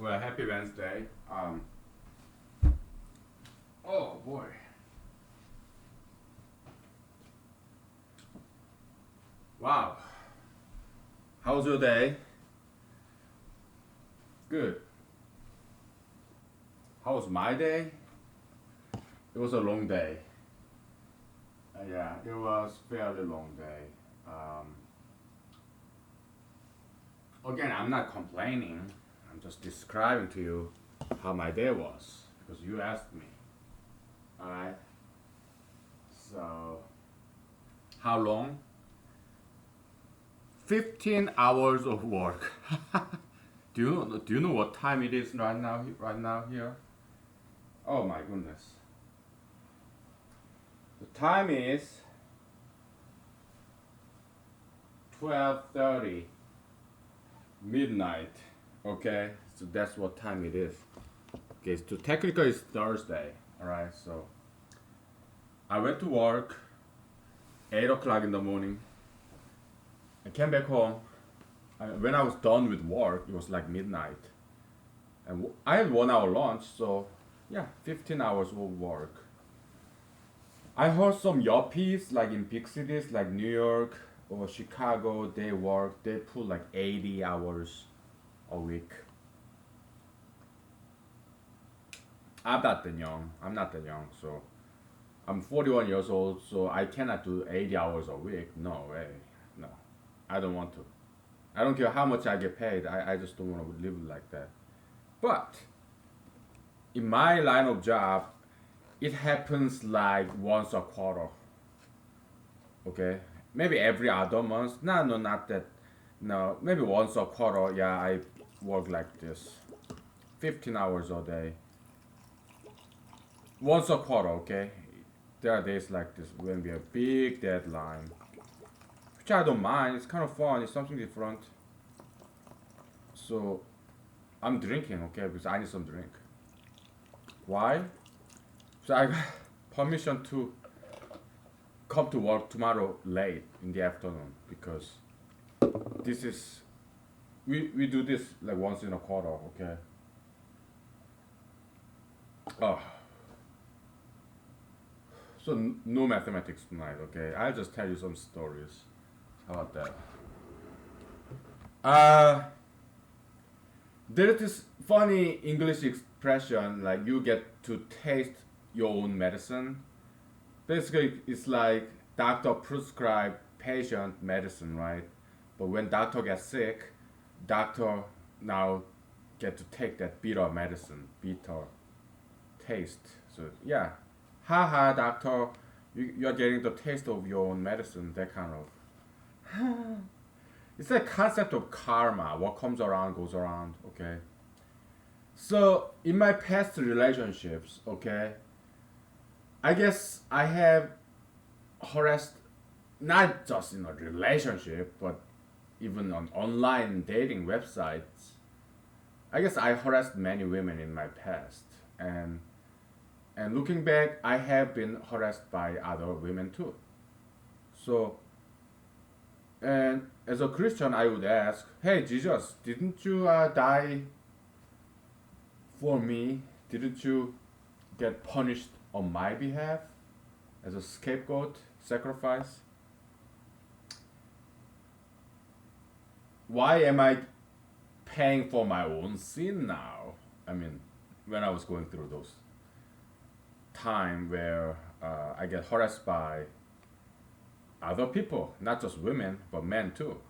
Well, happy Wednesday. Oh boy. Wow. How was your day? Good. How was my day? It was a long day. Yeah, it was fairly long day. Again, I'm not complaining. I'm just describing to you how my day was because you asked me. All right. So, how long? 15 hours of work. Do you know what time it is right now? Right now here. Oh my goodness. The time is 12:30 midnight. Okay, so that's what time it is. Okay, so technically it's Thursday. All right, so I went to work 8 o'clock in the morning. I came back home. When I was done with work, it was like midnight, and I had 1 hour lunch. So yeah, 15 hours of work. I heard some yuppies like in big cities like New York or Chicago. They work. They put like 80 hours a week. I'm not that young. I'm not that young. So I'm 41 years old. So I cannot do 80 hours a week. No way. No, I don't want to. I don't care how much I get paid. I just don't want to live like that. But in my line of job, it happens like once a quarter. Okay, maybe every other month. No, no, not that. No, maybe once a quarter. Yeah, I work like this, 15 hours a day. Once a quarter. Okay, there are days like this when we have big deadline, which I don't mind. It's kind of fun. It's something different. So I'm drinking. Okay, because I need some drink. Why? So I got permission to come to work tomorrow late in the afternoon because this is we do this like once in a quarter, okay? Oh, so no mathematics tonight, okay? I'll just tell you some stories. How about that? Uh, there's this funny English expression like you get to taste your own medicine. Basically, it's like doctor prescribe patient medicine, right? But when doctor gets sick, doctor now get to take that bitter medicine, bitter taste. So yeah, haha, doctor, you're getting the taste of your own medicine. That kind of. It's a concept of karma. What comes around goes around. Okay. So in my past relationships, okay, I guess I have harassed not just in a relationship, but even on online dating websites. I guess I harassed many women in my past, and looking back, I have been harassed by other women too. So, and as a Christian, I would ask, "Hey Jesus, didn't you die for me? Didn't you get punished on my behalf as a scapegoat sacrifice? Why am I paying for my own sin now?" I mean, when I was going through those time where I get harassed by other people, not just women, but men too.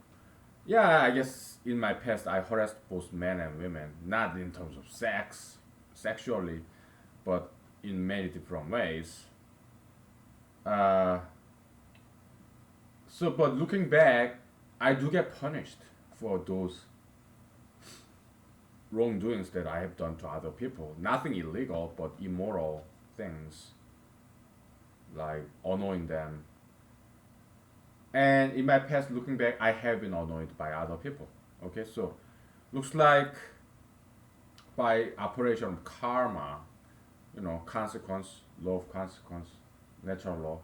Yeah, I guess in my past I harassed both men and women, not in terms of sex, sexually, but in many different ways. Uh, but looking back, I do get punished for those wrongdoings that I have done to other people. Nothing illegal, but immoral things like annoying them. And in my past, looking back, I have been annoyed by other people. Okay, so looks like by operation of karma, consequence, law of consequence, natural law,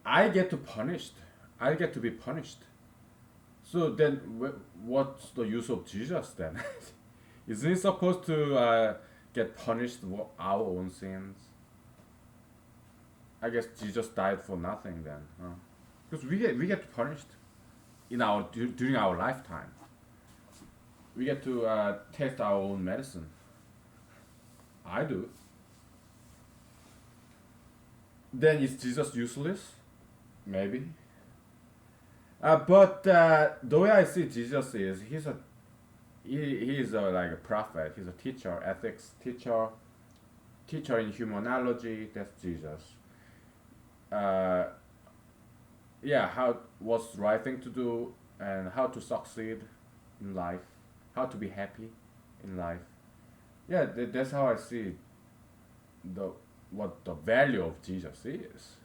I get to punished. I get to be punished. So then, what's the use of Jesus then? Isn't he supposed to get punished for our own sins? I guess Jesus died for nothing then, huh? Because we get punished in our during our lifetime. We get to taste our own medicine. I do. Then is Jesus useless? Maybe. But the way I see Jesus is he is like a prophet. He's a teacher, ethics teacher, teacher in humanology. That's Jesus. Uh, yeah, how what's the right thing to do and how to succeed in life, how to be happy in life. Yeah, that's how I see the what the value of Jesus is.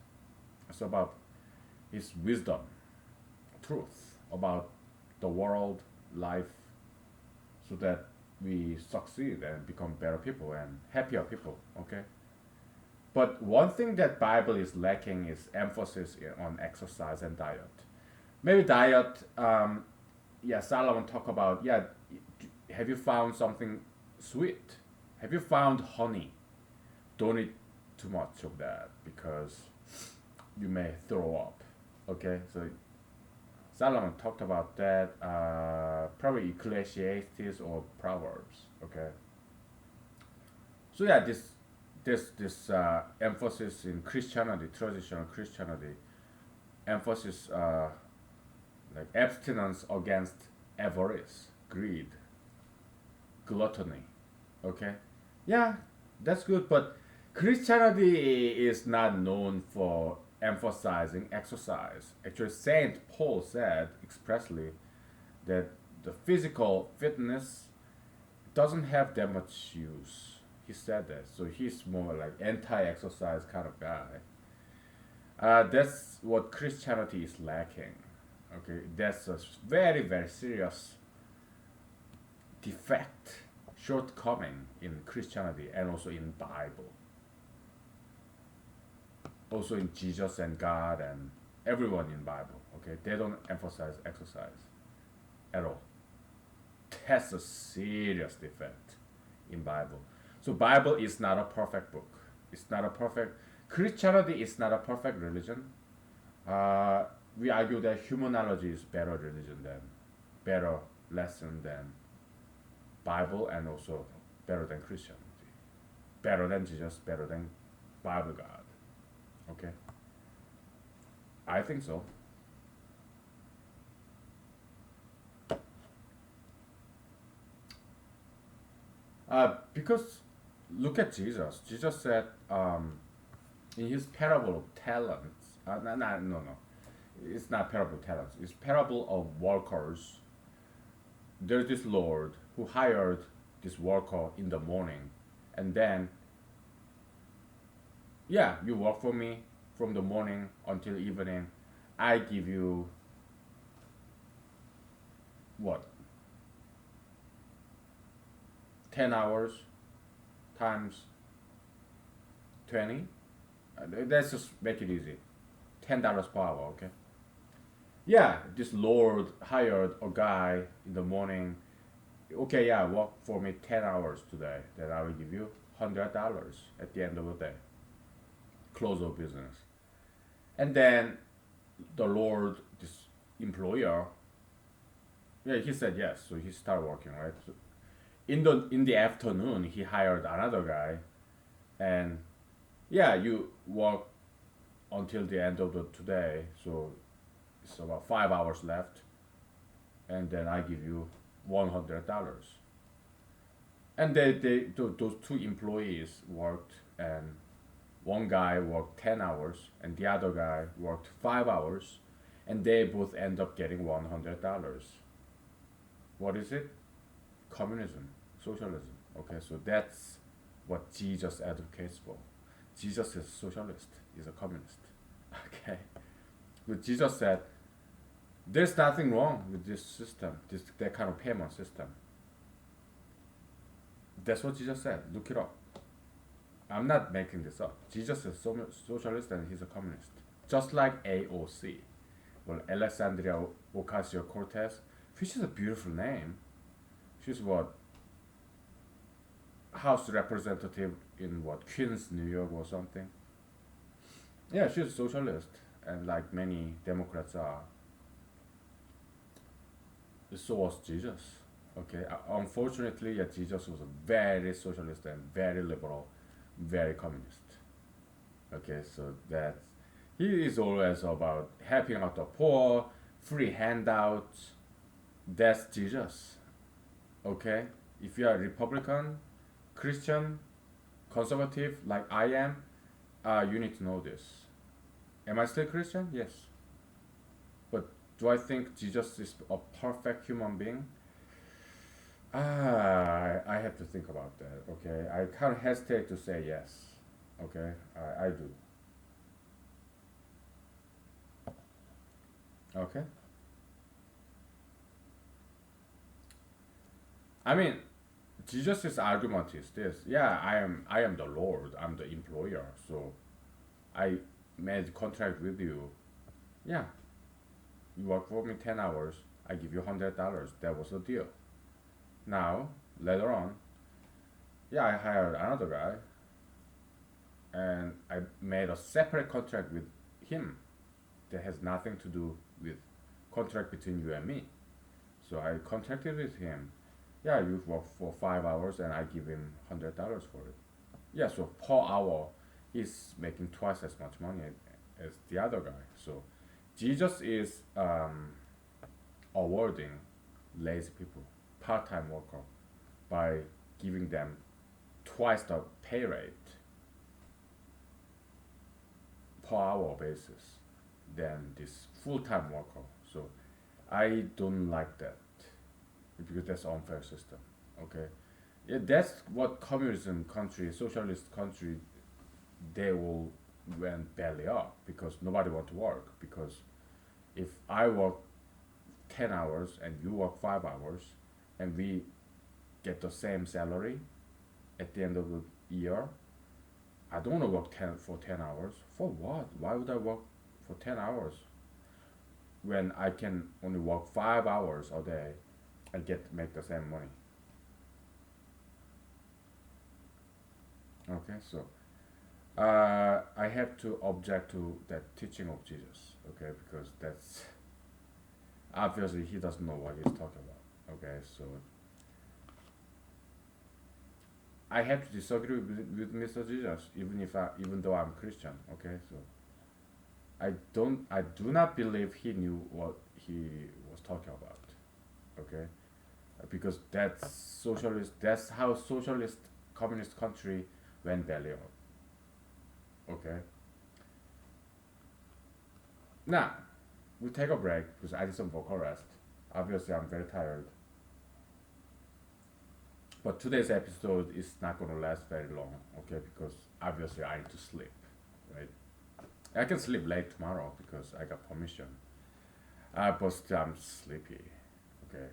It's about his wisdom, truth about the world, life, so that we succeed and become better people and happier people. Okay. But one thing that Bible is lacking is emphasis on exercise and diet. Maybe diet. Yeah, Solomon talk about. Yeah, have you found something sweet? Have you found honey? Don't eat too much of that because you may throw up. Okay, so Solomon talked about that. Probably Ecclesiastes or Proverbs. Okay, so yeah, this emphasis in Christianity, traditional Christianity, emphasis like abstinence against avarice, greed, gluttony. Okay, yeah, that's good, but Christianity is not known for emphasizing exercise. Actually, Saint Paul said expressly that the physical fitness doesn't have that much use. He said that, so he's more like anti-exercise kind of guy. That's what Christianity is lacking. Okay, that's a very very serious defect, shortcoming in Christianity and also in Bible, also in Jesus and God and everyone in Bible. Okay, they don't emphasize exercise at all. That's a serious defect in Bible. So Bible is not a perfect book. It's not a perfect. Christianity is not a perfect religion. Uh, we argue that humanology is better religion than, better lesson than Bible, and also better than Christianity, better than Jesus, better than Bible God. Okay, I think so. Because look at Jesus. Jesus said in his parable of talents. No. It's not parable of talents. It's parable of workers. There's this Lord who hired this worker in the morning, and then yeah, you work for me from the morning until evening. I give you what, 10 hours times 20. Let's just make it easy. $10 per hour. Okay. Yeah, this Lord hired a guy in the morning. Okay, yeah, work for me 10 hours today. Then I will give you $100 at the end of the day. Close of business. And then the Lord, this employer, yeah, he said yes. So he started working, right? So in the afternoon, he hired another guy, and yeah, you work until the end of the today. So it's about 5 hours left, and then I give you $100. And those two employees worked, and one guy worked 10 hours, and the other guy worked 5 hours, and they both end up getting $100. What is it? Communism, socialism. Okay, so that's what Jesus advocates for. Jesus is a socialist, he's a communist. Okay, but Jesus said there's nothing wrong with this system, that kind of payment system. That's what Jesus said. Look it up. I'm not making this up. Jesus is socialist and he's a communist. Just like AOC. Well, Alexandria Ocasio Cortez, which is a beautiful name. She's what? House representative in what, Queens, New York or something. Yeah, she's a socialist, and like many Democrats are, so was Jesus. Okay, unfortunately, yeah, Jesus was a very socialist and very liberal, very communist. Okay, so that's, he is always about helping out the poor, free handouts. That's Jesus. Okay, if you are Republican, Christian, conservative like I am, you need to know this. Am I still Christian? Yes. But do I think Jesus is a perfect human being? I have to think about that. Okay, I can't hesitate to say yes. Okay, I do. Okay, I mean, Jesus' argument is this: yeah, I am the Lord. I'm the employer, so I made contract with you. Yeah, you work for me 10 hours. I give you $100. That was the deal. Now later on, yeah, I hired another guy, and I made a separate contract with him that has nothing to do with contract between you and me. So I contracted with him. Yeah, you work for 5 hours and I give him $100 for it. Yeah, so per hour he's making twice as much money as the other guy. So Jesus is awarding lazy people, part-time worker, by giving them twice the pay rate per hour basis than this full-time worker. So I don't like that because that's unfair system. Okay, yeah, that's what communism country, socialist country, they will went belly up because nobody want to work. Because if I work 10 hours and you work 5 hours, and we get the same salary at the end of the year, I don't want to work 10 for 10 hours. For what? Why would I work for 10 hours when I can only work 5 hours a day and get make the same money? Okay, so I have to object to that teaching of Jesus. Okay, because that's obviously he doesn't know what he's talking about. Okay, so I have to disagree with Mr. Jesus, even though I'm Christian. Okay, so I do not believe he knew what he was talking about. Okay, because that's socialist. That's how socialist communist country went belly up. Okay, now we take a break because I did some vocal rest. Obviously, I'm very tired. But today's episode is not going to last very long, okay? Because obviously I need to sleep, right? I can sleep late tomorrow because I got permission. But still I'm sleepy, okay?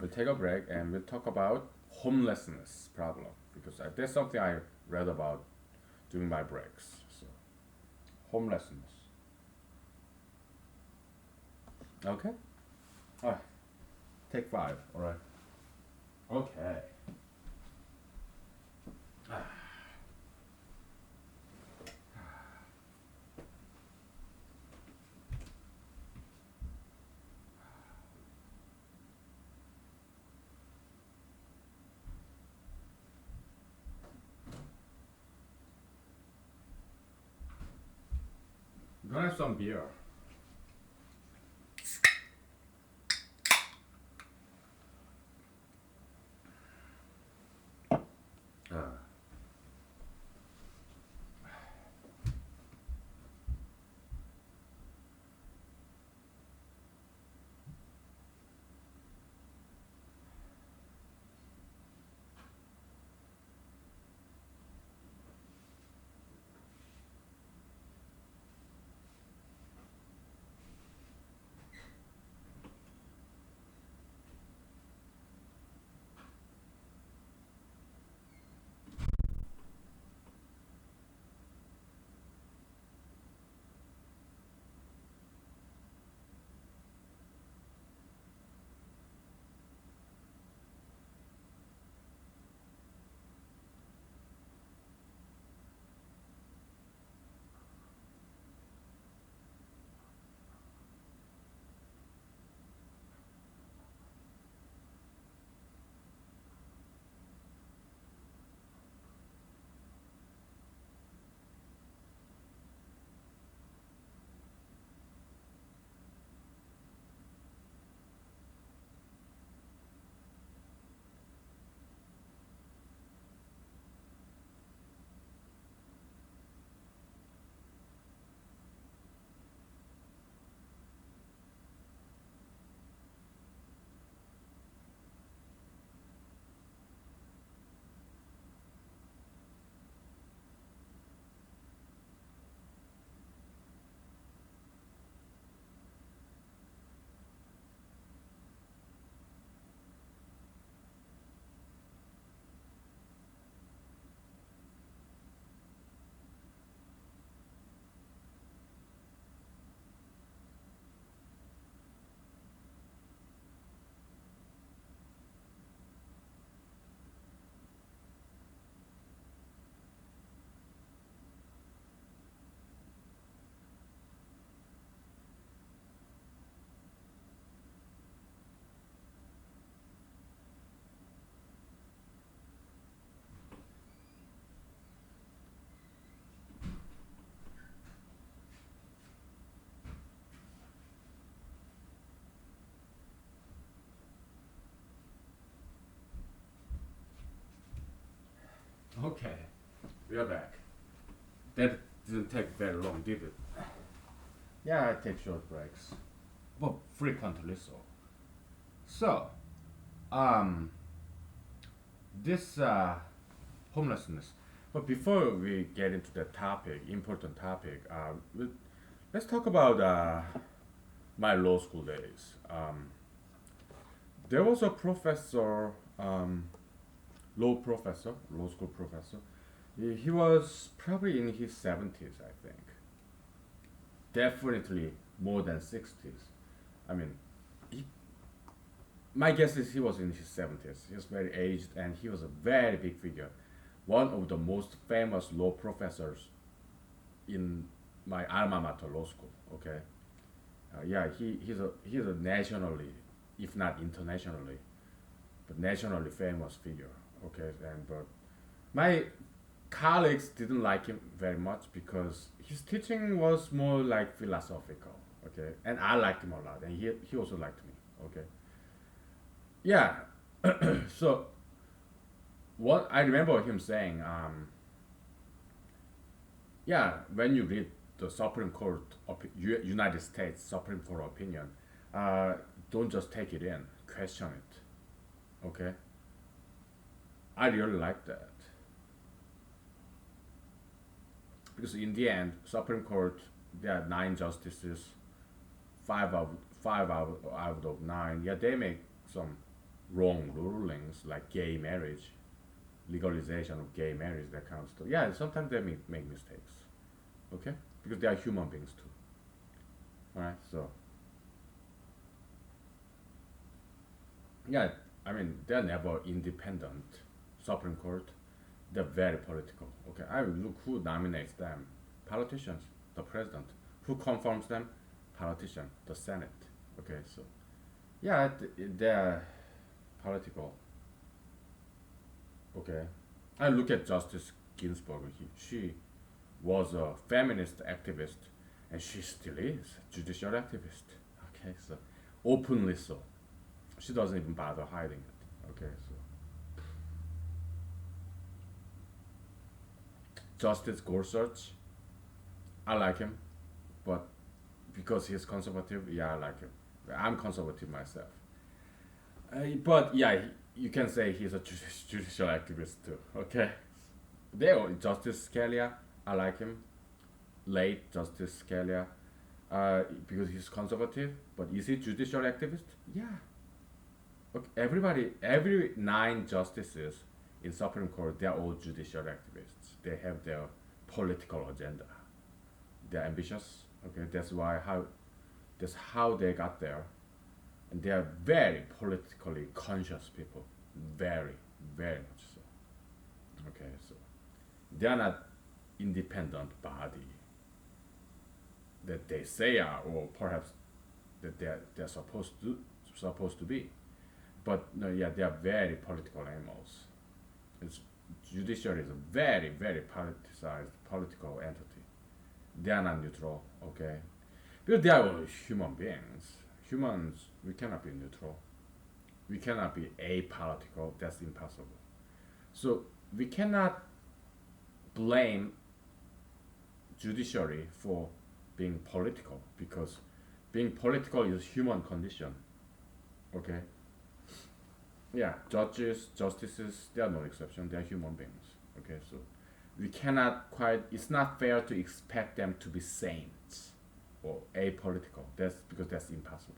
We'll take a break and we'll talk about homelessness problem because that's something I read about during my breaks. So homelessness, okay? All right, take five. All right. Okay. I'm gonna have some beer. Uh, Okay, we are back. That didn't take very long, did it? Yeah, I take short breaks, but frequently so. So, um, this homelessness. But before we get into the topic, important topic, let's talk about my law school days. There was a professor, law school professor. He was probably in his 70s, I think. Definitely more than 60s. I mean, he, my guess is he was in his 70s. He was very aged and he was a very big figure. One of the most famous law professors in my alma mater law school. Okay, yeah, he's a nationally, if not internationally, but nationally famous figure. Okay, and but my colleagues didn't like him very much because his teaching was more like philosophical. Okay, and I liked him a lot, and he also liked me. Okay, yeah. So what I remember him saying, yeah, when you read the Supreme Court of United States Supreme Court opinion, uh, don't just take it in, question it. Okay, I really like that because in the end, Supreme Court there are nine justices, five out out of nine. Yeah, they make some wrong rulings like gay marriage, legalization of gay marriage, that kind of stuff. Yeah, sometimes they make mistakes. Okay, because they are human beings too. All right, so yeah, I mean they're never independent. Supreme Court, they're very political. Okay, I mean, look who nominates them: politicians, the president. Who confirms them? Politician, the Senate. Okay, so yeah, they're political. Okay, I look at Justice Ginsburg. She was a feminist activist, and she still is judicial activist. Okay, so openly so. She doesn't even bother hiding it. Okay, so Justice Gorsuch, I like him, but because he's conservative, yeah, I like him. I'm conservative myself, but yeah, you can say he's a judicial activist too. Okay, there, Justice Scalia, I like him. Late Justice Scalia, because he's conservative, but is he judicial activist? Yeah. Okay, every nine justices in Supreme Court, they're all judicial activists. They have their political agenda. They're ambitious. Okay, that's how they got there, and they are very politically conscious people. Very, very much so. Okay, so they are not independent body that they say are, or perhaps that they're supposed to be. But no, yeah, they are very political animals. It's, judiciary is a very very politicized political entity. They are not neutral, okay? Because they are all human beings. Humans, we cannot be neutral. We cannot be apolitical. That's impossible. So we cannot blame judiciary for being political because being political is human condition. Okay. Yeah, judges, justices, they are no exception. They are human beings. Okay, so we cannot quite. It's not fair to expect them to be saints or apolitical. That's because that's impossible.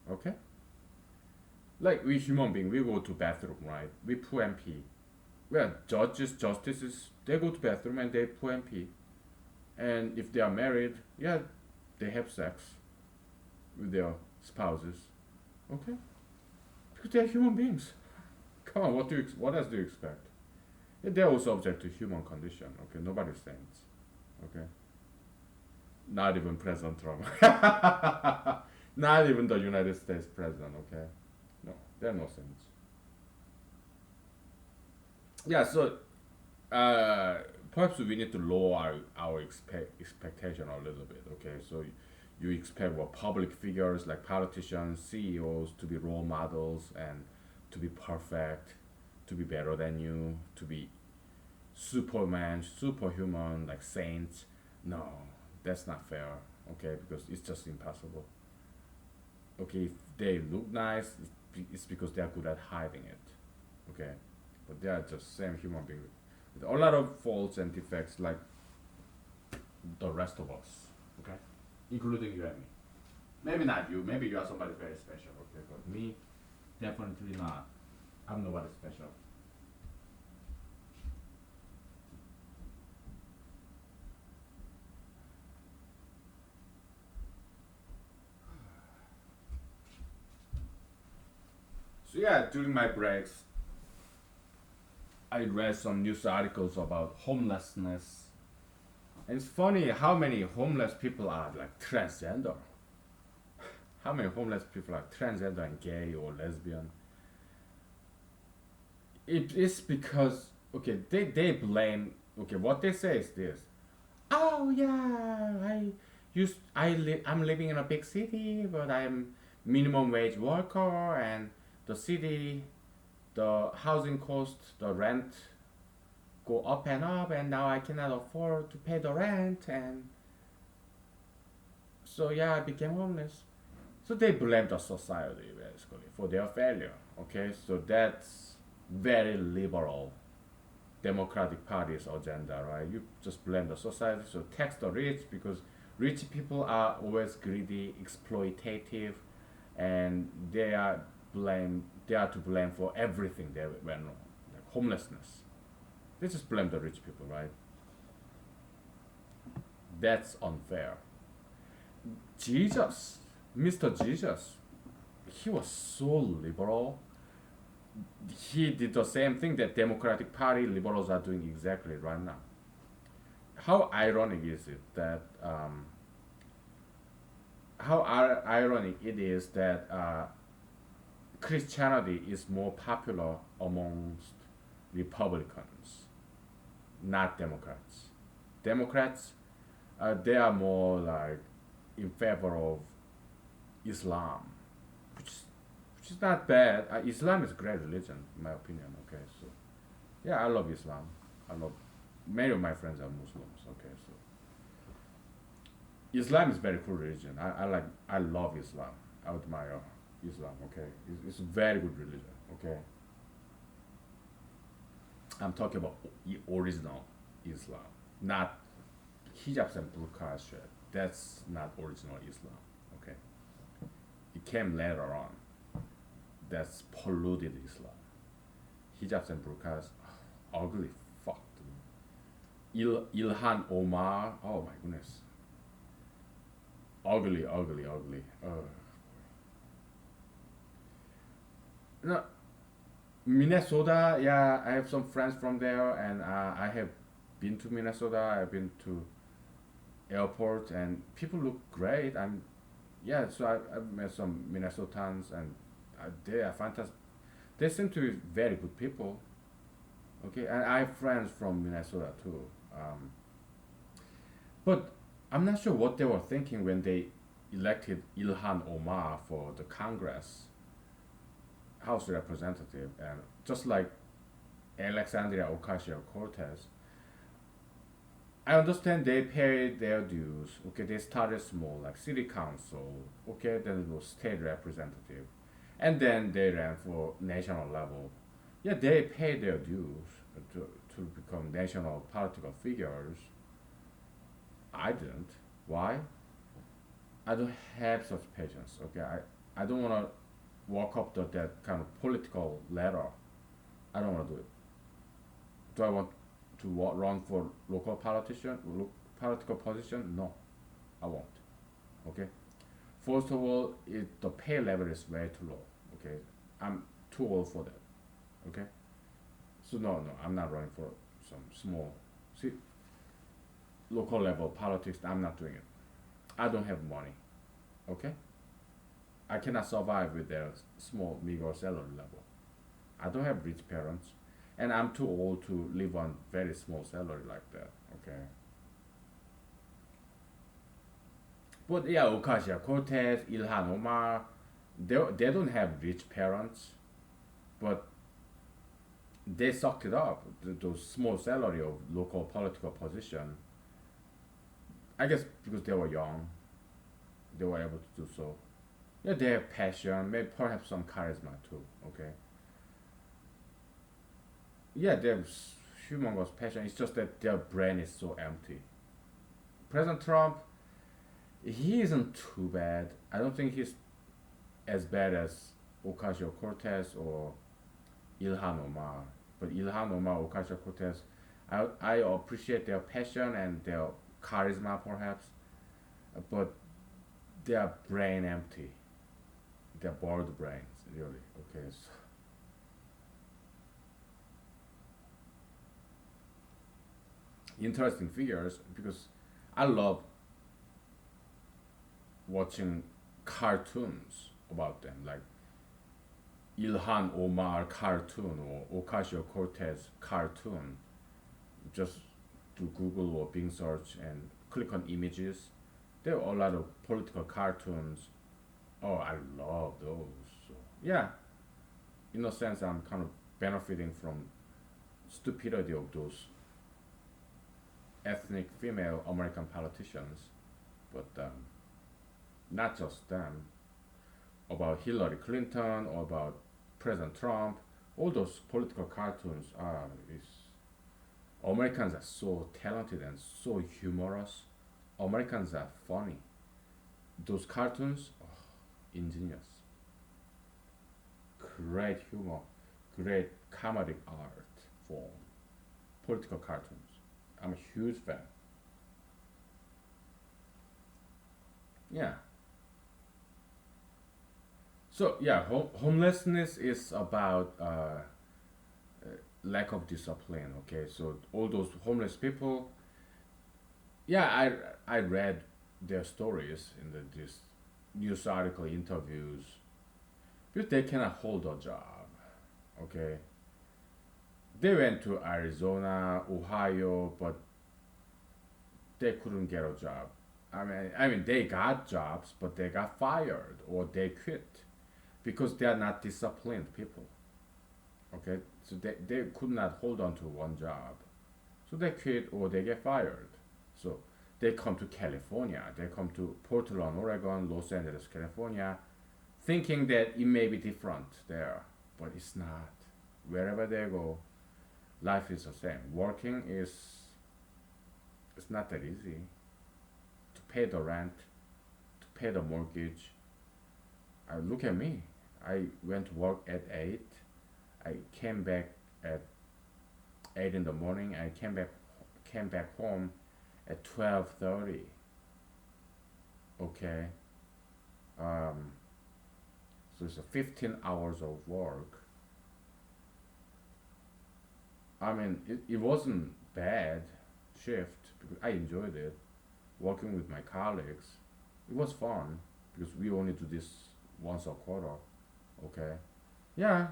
Okay. Like we human beings, we go to bathroom, right? We poo and pee. Well, judges, justices, they go to bathroom and they poo and pee. And if they are married, yeah, they have sex with their spouses. Okay, because they are human beings. Come on, what else do you expect? Yeah, they're all subject to human condition. Okay, nobody's saints. Okay, not even President Trump. Not even the United States president. Okay, no, they're no saints. Yeah, so perhaps we need to lower our expectation a little bit. Okay, so you expect what public figures like politicians, CEOs to be role models and to be perfect, to be better than you, to be Superman, superhuman, like saints. No, that's not fair. Okay, because it's just impossible. Okay, if they look nice, it's because they are good at hiding it. Okay, but they are just same human being with a lot of faults and defects like the rest of us. Okay, including you and me. Maybe not you. Maybe you are somebody very special. Okay, but me, definitely not. I'm nobody special. So yeah, during my breaks, I read some news articles about homelessness. And it's funny how many homeless people are like transgender. How many homeless people are transgender and gay or lesbian? It is because okay, they blame okay, what they say is this. Oh yeah, I'm living in a big city, but I'm minimum wage worker and the city the housing cost, the rent go up and now I cannot afford to pay the rent and so yeah I became homeless. So they blame the society basically for their failure. Okay, so that's very liberal Democratic Party's agenda, right? You just blame the society, so tax the rich because rich people are always greedy, exploitative, and they are to blame for everything they went wrong, like homelessness. They just blame the rich people, right? That's unfair. Jesus, Mr. Jesus, he was so liberal. He did the same thing that Democratic Party liberals are doing exactly right now. How ironic is it that ironic it is that Christianity is more popular amongst Republicans, not Democrats. Democrats, they are more like in favor of Islam, which is, which is not bad. Islam is a great religion, in my opinion. Okay, so yeah, I love Islam. I love many of my friends are Muslims. Okay, so Islam is very cool religion. I love Islam. I admire Islam. Okay, it's a very good religion. Okay, I'm talking about original Islam, not hijabs and burqa shit. That's not original Islam. Okay, it came later on. That's polluted Islam. Hijabs and burqas, ugly fuck. Ilhan Omar, oh my goodness, ugly, ugly, ugly. No, Minnesota, yeah, I have some friends from there, and I have been to Minnesota. I've been to airport, and people look great. Yeah, so I've met some Minnesotans, and they are fantastic. They seem to be very good people. Okay, and I have friends from Minnesota too. But I'm not sure what they were thinking when they elected Ilhan Omar for the Congress, House representative, and just like Alexandria Ocasio Cortez, I understand they paid their dues. Okay, they started small, like city council. Okay, then it was state representative, and then they ran for national level. Yeah, they paid their dues to become national political figures. I didn't. Why? I don't have such patience. Okay, I don't want to walk up to that kind of political ladder. I don't want to do it. Do I want to run for local political position? No, I won't. Okay. First of all, the pay level is way too low. Okay, I'm too old for that. Okay, so no, I'm not running for some small, see, local level politics. I'm not doing it. I don't have money. Okay, I cannot survive with their small, meager salary level. I don't have rich parents, and I'm too old to live on very small salary like that. Okay. But yeah, Ocasio Cortez, Ilhan Omar, they don't have rich parents, but they sucked it up. Those small salary of local political position. I guess because they were young, they were able to do so. Yeah, they have passion, maybe perhaps some charisma too. Okay. Yeah, they have humongous passion. It's just that their brain is so empty. President Trump, he isn't too bad. I don't think he's as bad as Ocasio Cortez or Ilhan Omar. But Ilhan Omar, Ocasio Cortez, I appreciate their passion and their charisma perhaps, but their brain empty. They're bored brains, really. Okay, so interesting figures because I love watching cartoons about them, like Ilhan Omar cartoon or Ocasio Cortez cartoon. Just do Google or Bing search and click on images. There are a lot of political cartoons. Oh, I love those. So, yeah, in a sense, I'm kind of benefiting from stupidity of those ethnic female American politicians, but not just them. About Hillary Clinton or about President Trump, all those political cartoons are is Americans are so talented and so humorous. Americans are funny. Those cartoons, oh, ingenious, great humor, great comedic art form. Political cartoons. I'm a huge fan. Yeah. So yeah, homelessness is about lack of discipline. Okay, so all those homeless people, yeah, I read their stories in this news article interviews because they cannot hold a job. Okay, they went to Arizona, Ohio, but they couldn't get a job. I mean, they got jobs, but they got fired or they quit because they are not disciplined people. Okay, so they could not hold on to one job, so they quit or they get fired. So they come to California, they come to Portland, Oregon, Los Angeles, California, thinking that it may be different there, but it's not. Wherever they go, life is the same. Working is it's not that easy to pay the rent, to pay the mortgage. Look at me. I went to work at 8. I came back at 8 in the morning. I came back home at 12:30. Okay. Um, so it's a 15 hours of work. I mean, it wasn't bad shift because I enjoyed it. Working with my colleagues, it was fun because we only do this once a quarter. Okay. Yeah,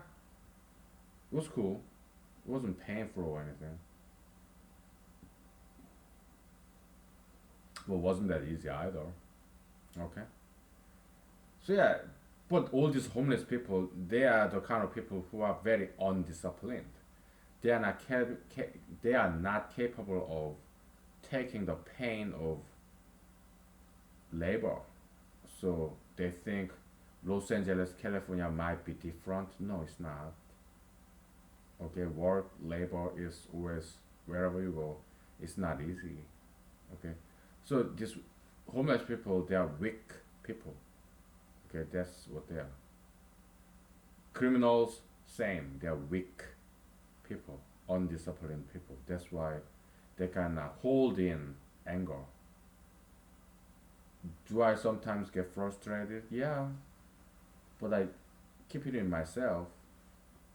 it was cool. It wasn't painful or anything. But it wasn't that easy either. Okay. So yeah, but all these homeless people, they are the kind of people who are very undisciplined. They are not they are not capable of taking the pain of labor. So they think Los Angeles, California might be different. No, it's not. Okay, work, labor is always wherever you go. It's not easy. Okay, so these homeless people, they are weak people. Okay, that's what they are. Criminals, same. They are weak people, undisciplined people. That's why they can hold in anger. Do I sometimes get frustrated? Yeah, but I keep it in myself.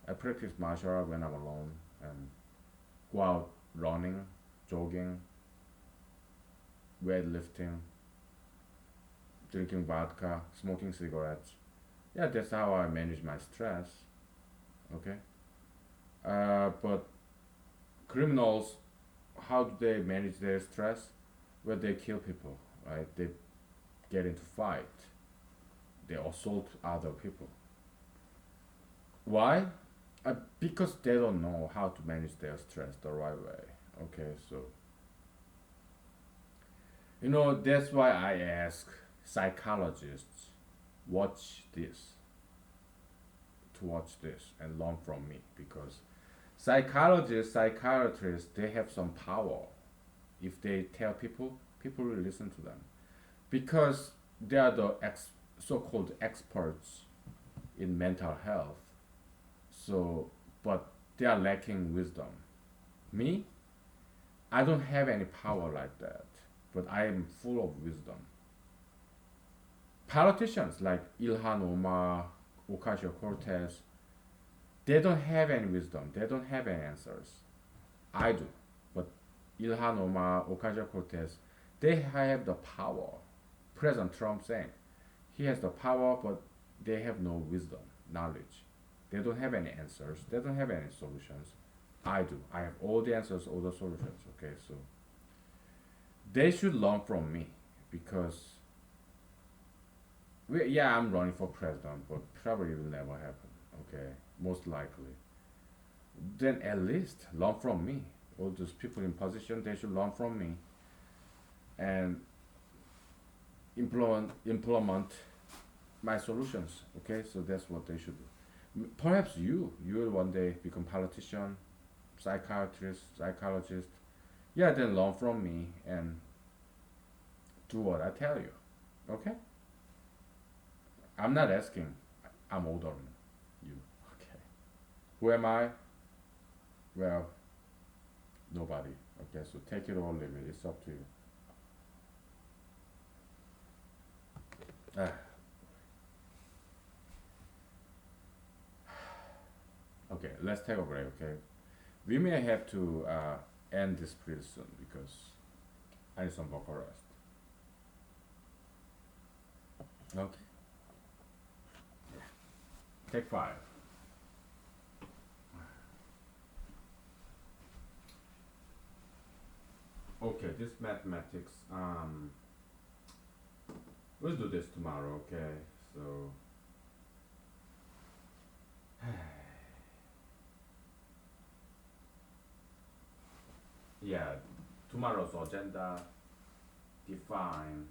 I practice martial art when I'm alone and go out running, jogging, weightlifting, drinking vodka, smoking cigarettes. Yeah, that's how I manage my stress. Okay. But criminals, how do they manage their stress? Well, they kill people, right? They get into fight. They assault other people. Why? because they don't know how to manage their stress the right way. Okay, so that's why I ask psychologists watch this watch this and learn from me, because psychologists, psychiatrists, they have some power. If they tell people, people will listen to them because they are the so-called experts in mental health. So, but they are lacking wisdom. Me, I don't have any power like that, but I am full of wisdom. Politicians like Ilhan Omar, Ocasio Cortez, they don't have any wisdom. They don't have any answers. I do. But Ilhan Omar, Ocasio Cortez, they have the power. President Trump saying he has the power, but they have no wisdom, knowledge. They don't have any answers. They don't have any solutions. I do. I have all the answers, all the solutions. Okay, so they should learn from me because yeah, I'm running for president, but probably will never happen. Okay, most likely. Then at least learn from me. All those people in position, they should learn from me and implement my solutions. Okay, so that's what they should do. Perhaps you will one day become politician, psychiatrist, psychologist. Yeah, then learn from me and do what I tell you. Okay, I'm not asking. I'm older than you. Okay, who am I? Well, nobody. Okay, so take it or leave it. It's up to you. Ah, okay, let's take a break. Okay, we may have to end this pretty soon because I need some vocal rest. Okay, take five. Okay, this mathematics. We'll do this tomorrow. Okay, so yeah, tomorrow's agenda define.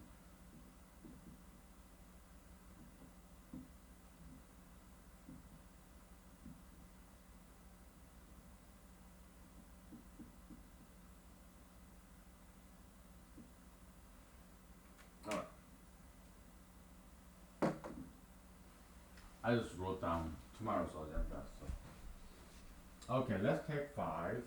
All right, I just wrote down tomorrow's agenda. So okay, let's take five.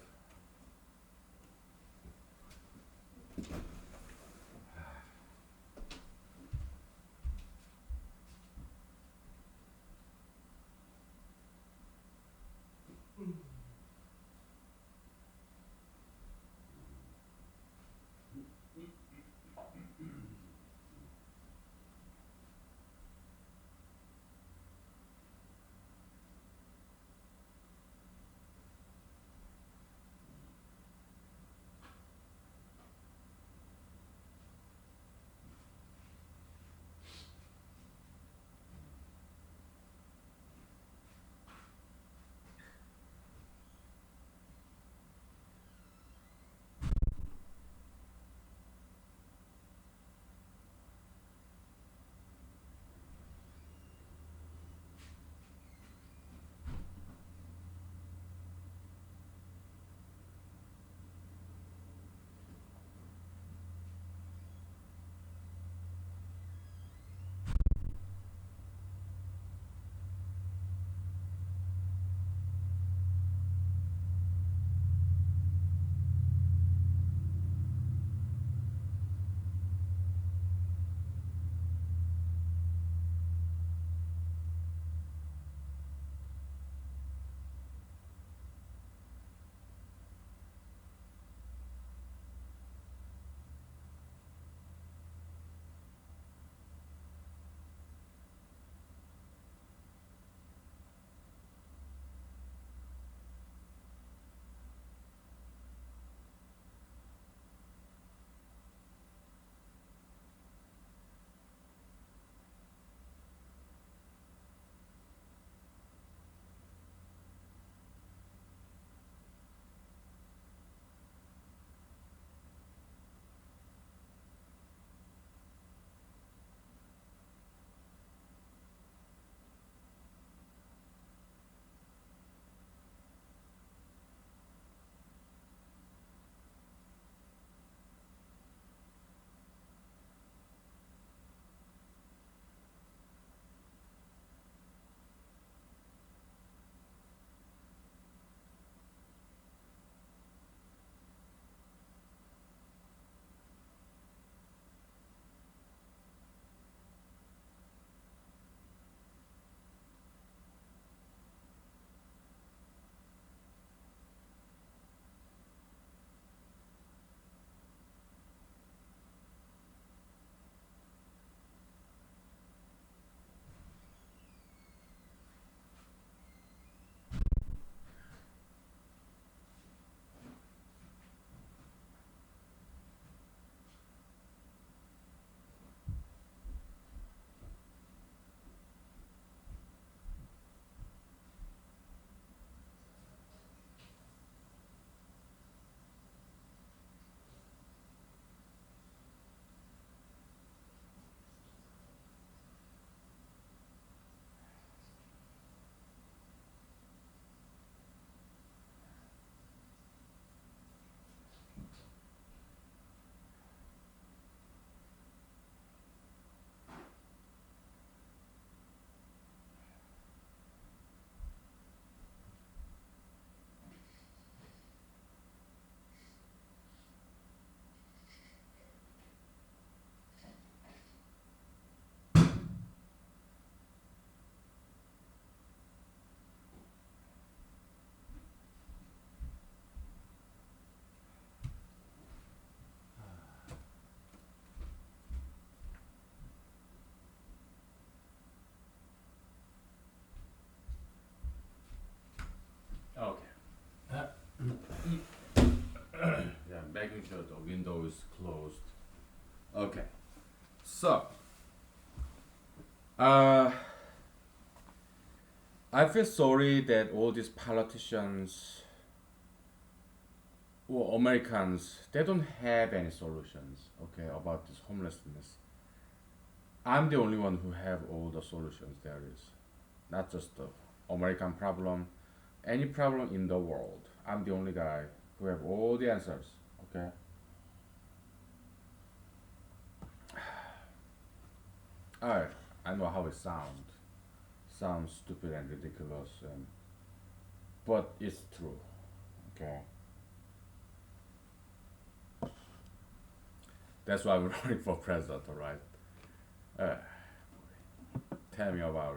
sure the window is closed. Okay. So, uh, I feel sorry that all these politicians or Americans, they don't have any solutions, okay, about this homelessness. I'm the only one who have all the solutions there is. Not just the American problem, any problem in the world. I'm the only guy who have all the answers, okay? Alright, I know how it sounds. Sounds stupid and ridiculous, but it's true, okay? That's why I'm running for president, alright? Uh, Tell me about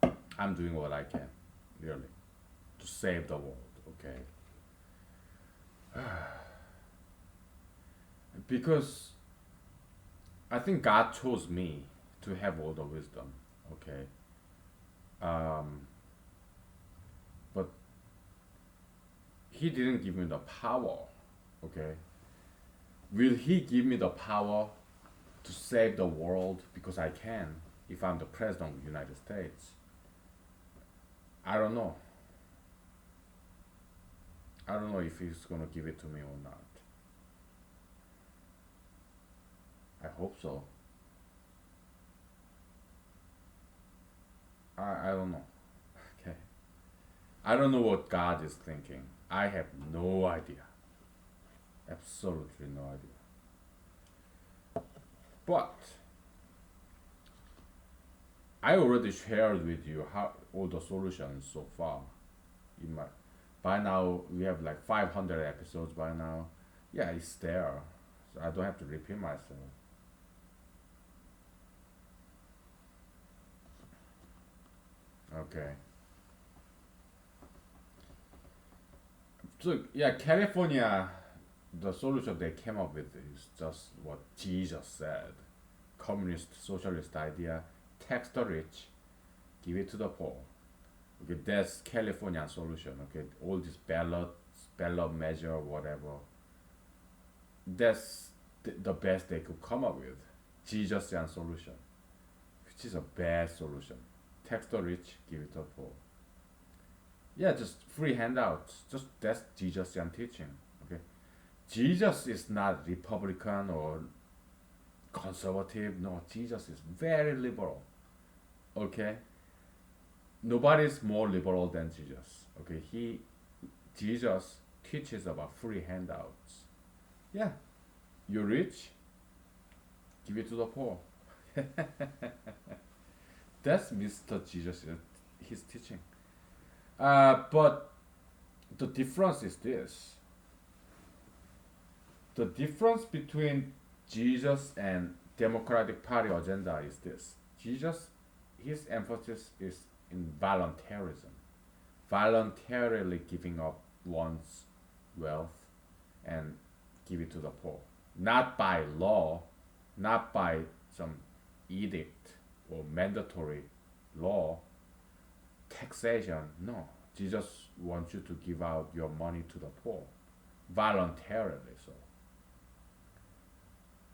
it. I'm doing what I can, really, to save the world, okay? Because I think God chose me to have all the wisdom, okay? Um, but He didn't give me the power, okay? Will He give me the power to save the world because I can if I'm the president of the United States? I don't know. I don't know if He's gonna give it to me or not. I hope so. I don't know. Okay. I don't know what God is thinking. I have no idea. Absolutely no idea. But I already shared with you how all the solutions so far. In my, by now we have like 500 episodes by now. Yeah, it's there. So I don't have to repeat myself. Okay. So yeah, California, the solution they came up with is just what Jesus said. Communist socialist idea, tax the rich, give it to the poor. Okay, that's California solution. Okay, all these ballot measure, whatever. That's the best they could come up with. Jesusian solution, which is a bad solution. Tax the rich, give it to the poor. Yeah, just free handouts. Just that's Jesusian teaching. Okay, Jesus is not Republican or conservative. No, Jesus is very liberal. Okay, nobody's more liberal than Jesus. Okay, Jesus teaches about free handouts. Yeah, you're rich, give it to the poor. That's Mr. Jesus, his teaching. But the difference is this: the difference between Jesus and Democratic Party agenda is this. Jesus, his emphasis is in voluntarism, voluntarily giving up one's wealth and give it to the poor, not by law, not by some edict or mandatory law, taxation. No, Jesus wants you to give out your money to the poor voluntarily. So,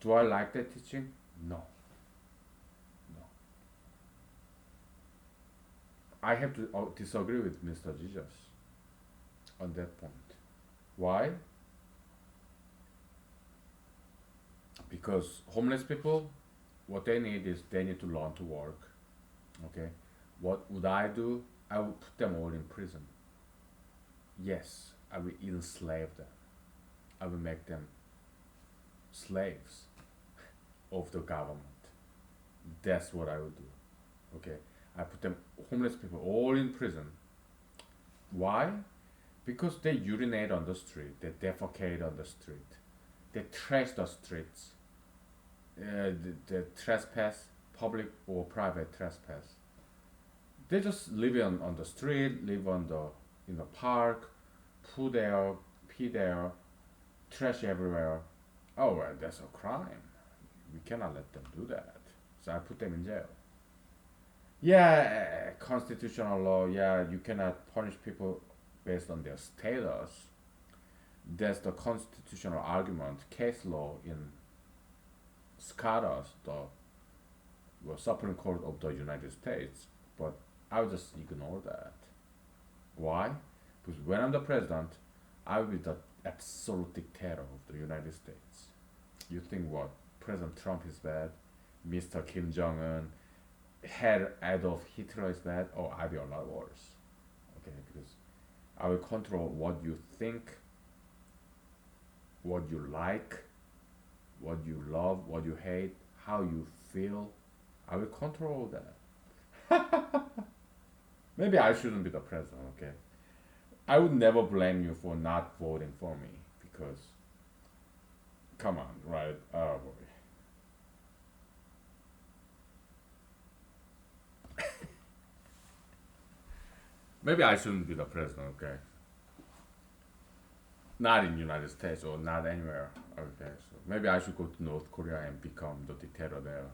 do I like that teaching? No, no. I have to disagree with Mr. Jesus on that point. Why? Because homeless people, what they need is they need to learn to work. Okay, what would I do? I would put them all in prison. Yes, I will enslave them. I will make them slaves of the government. That's what I would do. Okay, I put them homeless people all in prison. Why? Because they urinate on the street, they defecate on the street, they trash the streets, the trespass, public or private trespass. They just live on the street, live on the in the park, poo there, pee there, trash everywhere. Oh, well, that's a crime. We cannot let them do that. So I put them in jail. Yeah, constitutional law. Yeah, you cannot punish people based on their status. That's the constitutional argument, case law in SCADA, the Supreme Court of the United States. But I will just ignore that. Why? Because when I'm the president, I will be the absolute dictator of the United States. You think what? President Trump is bad? Mr. Kim Jong Un, head Adolf Hitler is bad? Oh, I'll be a lot worse. Okay, because I will control what you think, what you like, what you love, what you hate, how you feel. I will control that. Maybe I shouldn't be the president, okay? I would never blame you for not voting for me because, come on, right? Oh boy. Maybe I shouldn't be the president, okay? Not in United States or not anywhere, okay? So maybe I should go to North Korea and become the dictator there.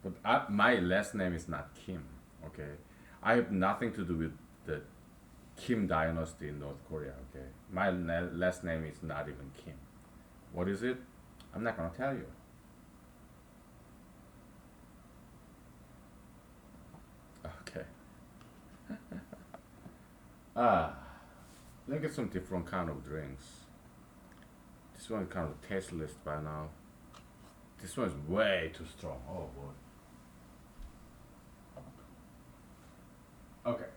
But my last name is not Kim, okay? I have nothing to do with the Kim dynasty in North Korea, okay? My last name is not even Kim. What is it? I'm not gonna tell you. Okay. Ah, let's get some different kind of drinks. This one is kind of tasteless by now. This one is way too strong. Oh boy. Okay.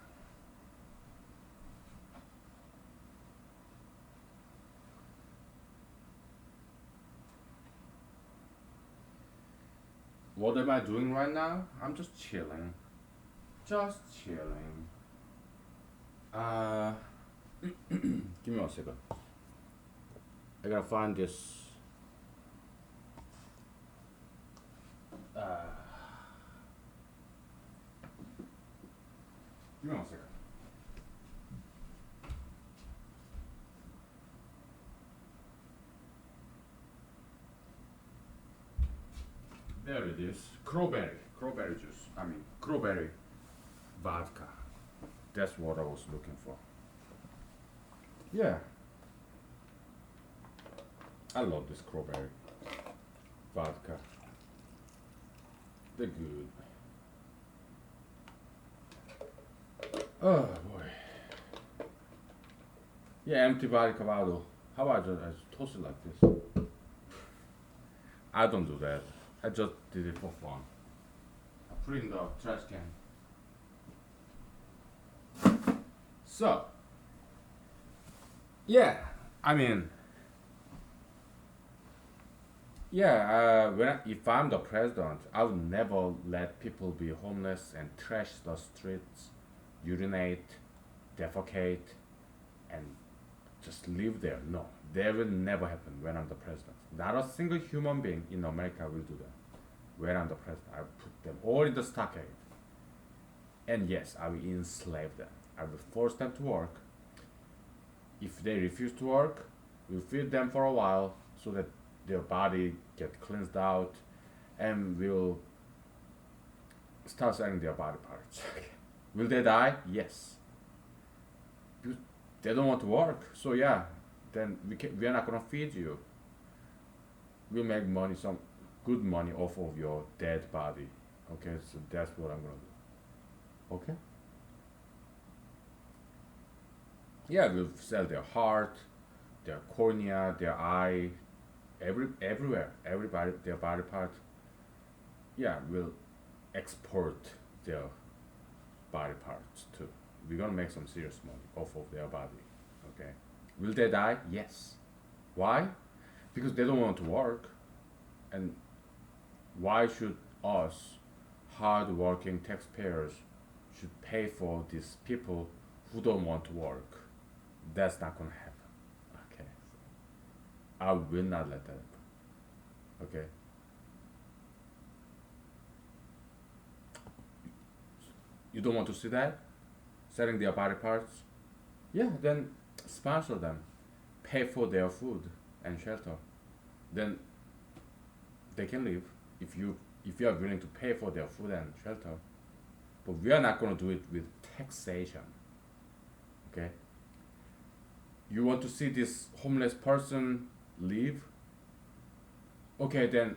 What am I doing right now? I'm just chilling. Just chilling. Uh, give me 1 second. I gotta find this. Uh, give me 1 second. There it is. Crowberry. Crowberry juice. I mean, crowberry vodka. That's what I was looking for. Yeah. I love this crowberry vodka. They're good. Oh boy. Yeah, empty vodka bottle. How about I just toss it like this? I don't do that. I just did it for fun. I put it in the trash can. So, yeah, I mean, yeah, if I'm the president, I would never let people be homeless and trash the streets, urinate, defecate, and just live there. No, that will never happen when I'm the president. Not a single human being in America will do that. When I'm the president, I put them all in the stockade. And yes, I will enslave them. I will force them to work. If they refuse to work, we'll feed them for a while so that their body get cleansed out, and we'll start selling their body parts. Will they die? Yes. Because they don't want to work. So yeah, then we are not gonna feed you. We'll make money, some good money off of your dead body. Okay, so that's what I'm gonna do. Okay. Yeah, we'll sell their heart, their cornea, their eye, everywhere, everybody, their body part. Yeah, we'll export their body parts too. We're gonna make some serious money off of their body. Okay. Will they die? Yes. Why? Because they don't want to work. And why should us, hard-working taxpayers, should pay for these people who don't want to work? That's not gonna happen. Okay. I will not let that happen. Okay. You don't want to see that? Selling their body parts? Yeah, then sponsor them. Pay for their food and shelter. Then they can live if you are willing to pay for their food and shelter. But we are not going to do it with taxation. Okay? You want to see this homeless person leave? Okay, then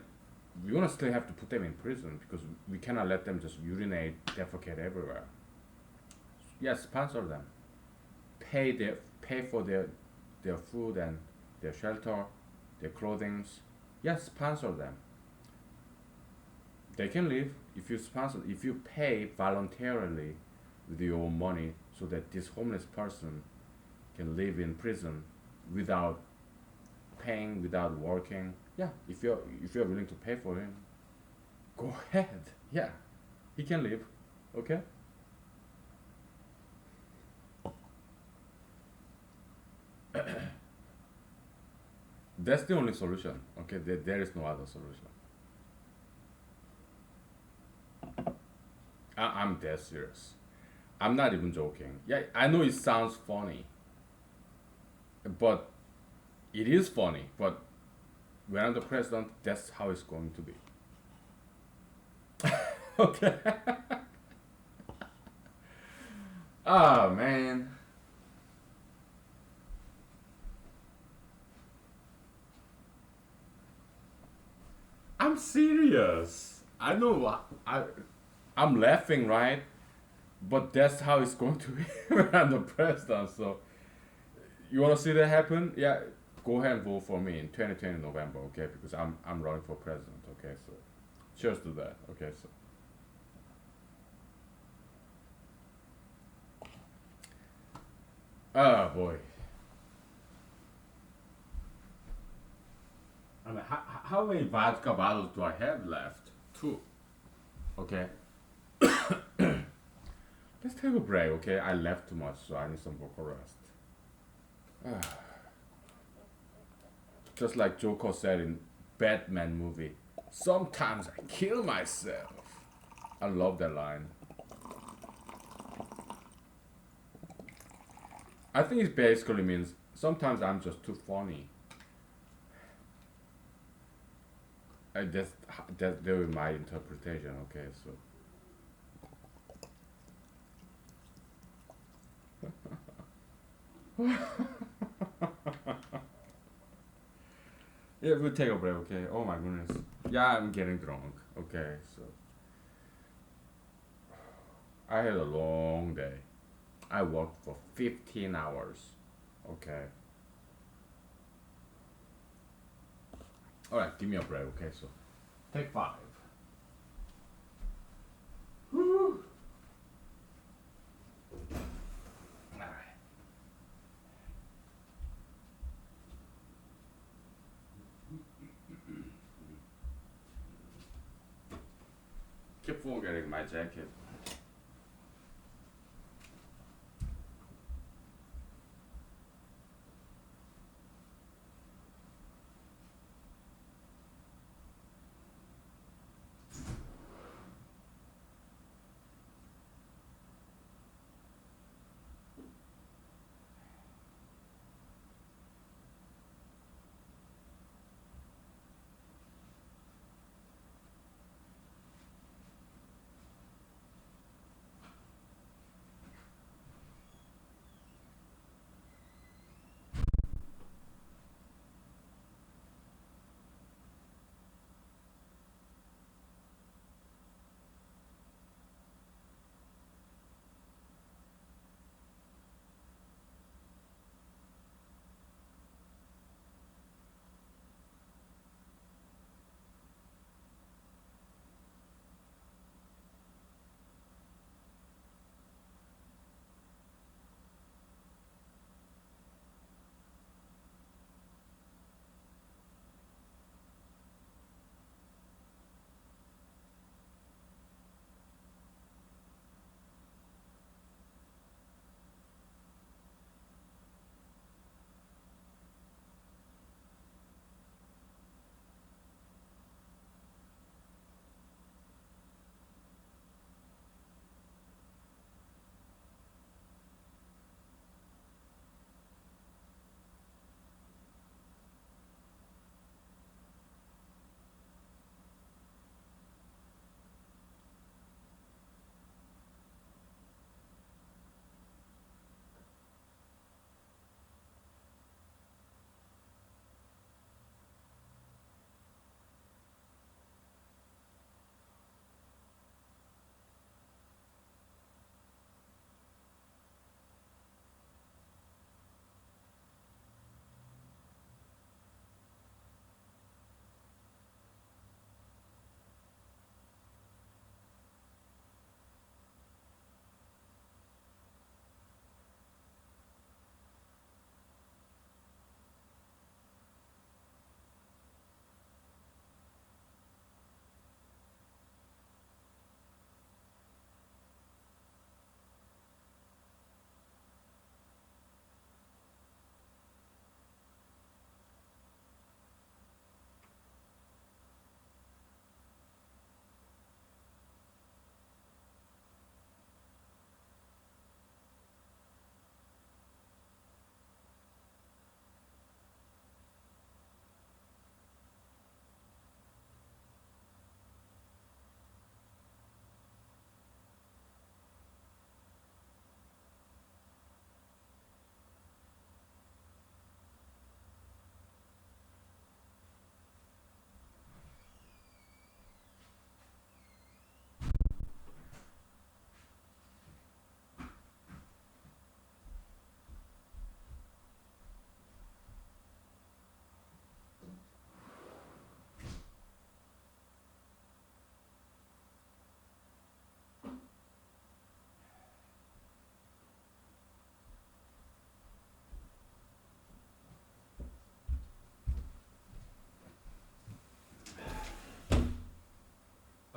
we're gonna still have to put them in prison because we cannot let them just urinate, defecate everywhere. Yes, sponsor them. Pay for their food and their shelter, their clothing. Yes, sponsor them. They can live if you sponsor, if you pay voluntarily with your own money, so that this homeless person can live in prison without paying, without working. Yeah, if you're willing to pay for him, go ahead. Yeah, he can live. Okay. That's the only solution. Okay, there is no other solution. I'm dead serious. I'm not even joking. Yeah, I know it sounds funny, but it is funny. But when I'm the president, that's how it's going to be. Okay. Oh man, I'm serious. I know. I'm laughing, right? But that's how it's going to be when I'm the president. So you want to see that happen? Yeah, go ahead and vote for me in 2020 November, okay? Because I'm running for president, okay? So cheers to that, okay? So oh boy, I mean, how many vodka bottles do I have left? Two, okay. Let's take a break, okay? I left too much, so I need some vocal rest. Just like Joker said in Batman movie, sometimes I kill myself. I love that line. I think it basically means sometimes I'm just too funny. That's there is my interpretation. Okay, so yeah, we'll take a break. Okay. Oh my goodness. Yeah, I'm getting drunk. Okay, so I had a long day. I worked for 15 hours. Okay. All right, give me a break. Okay, so take five. Woo. All right. Keep forgetting my jacket.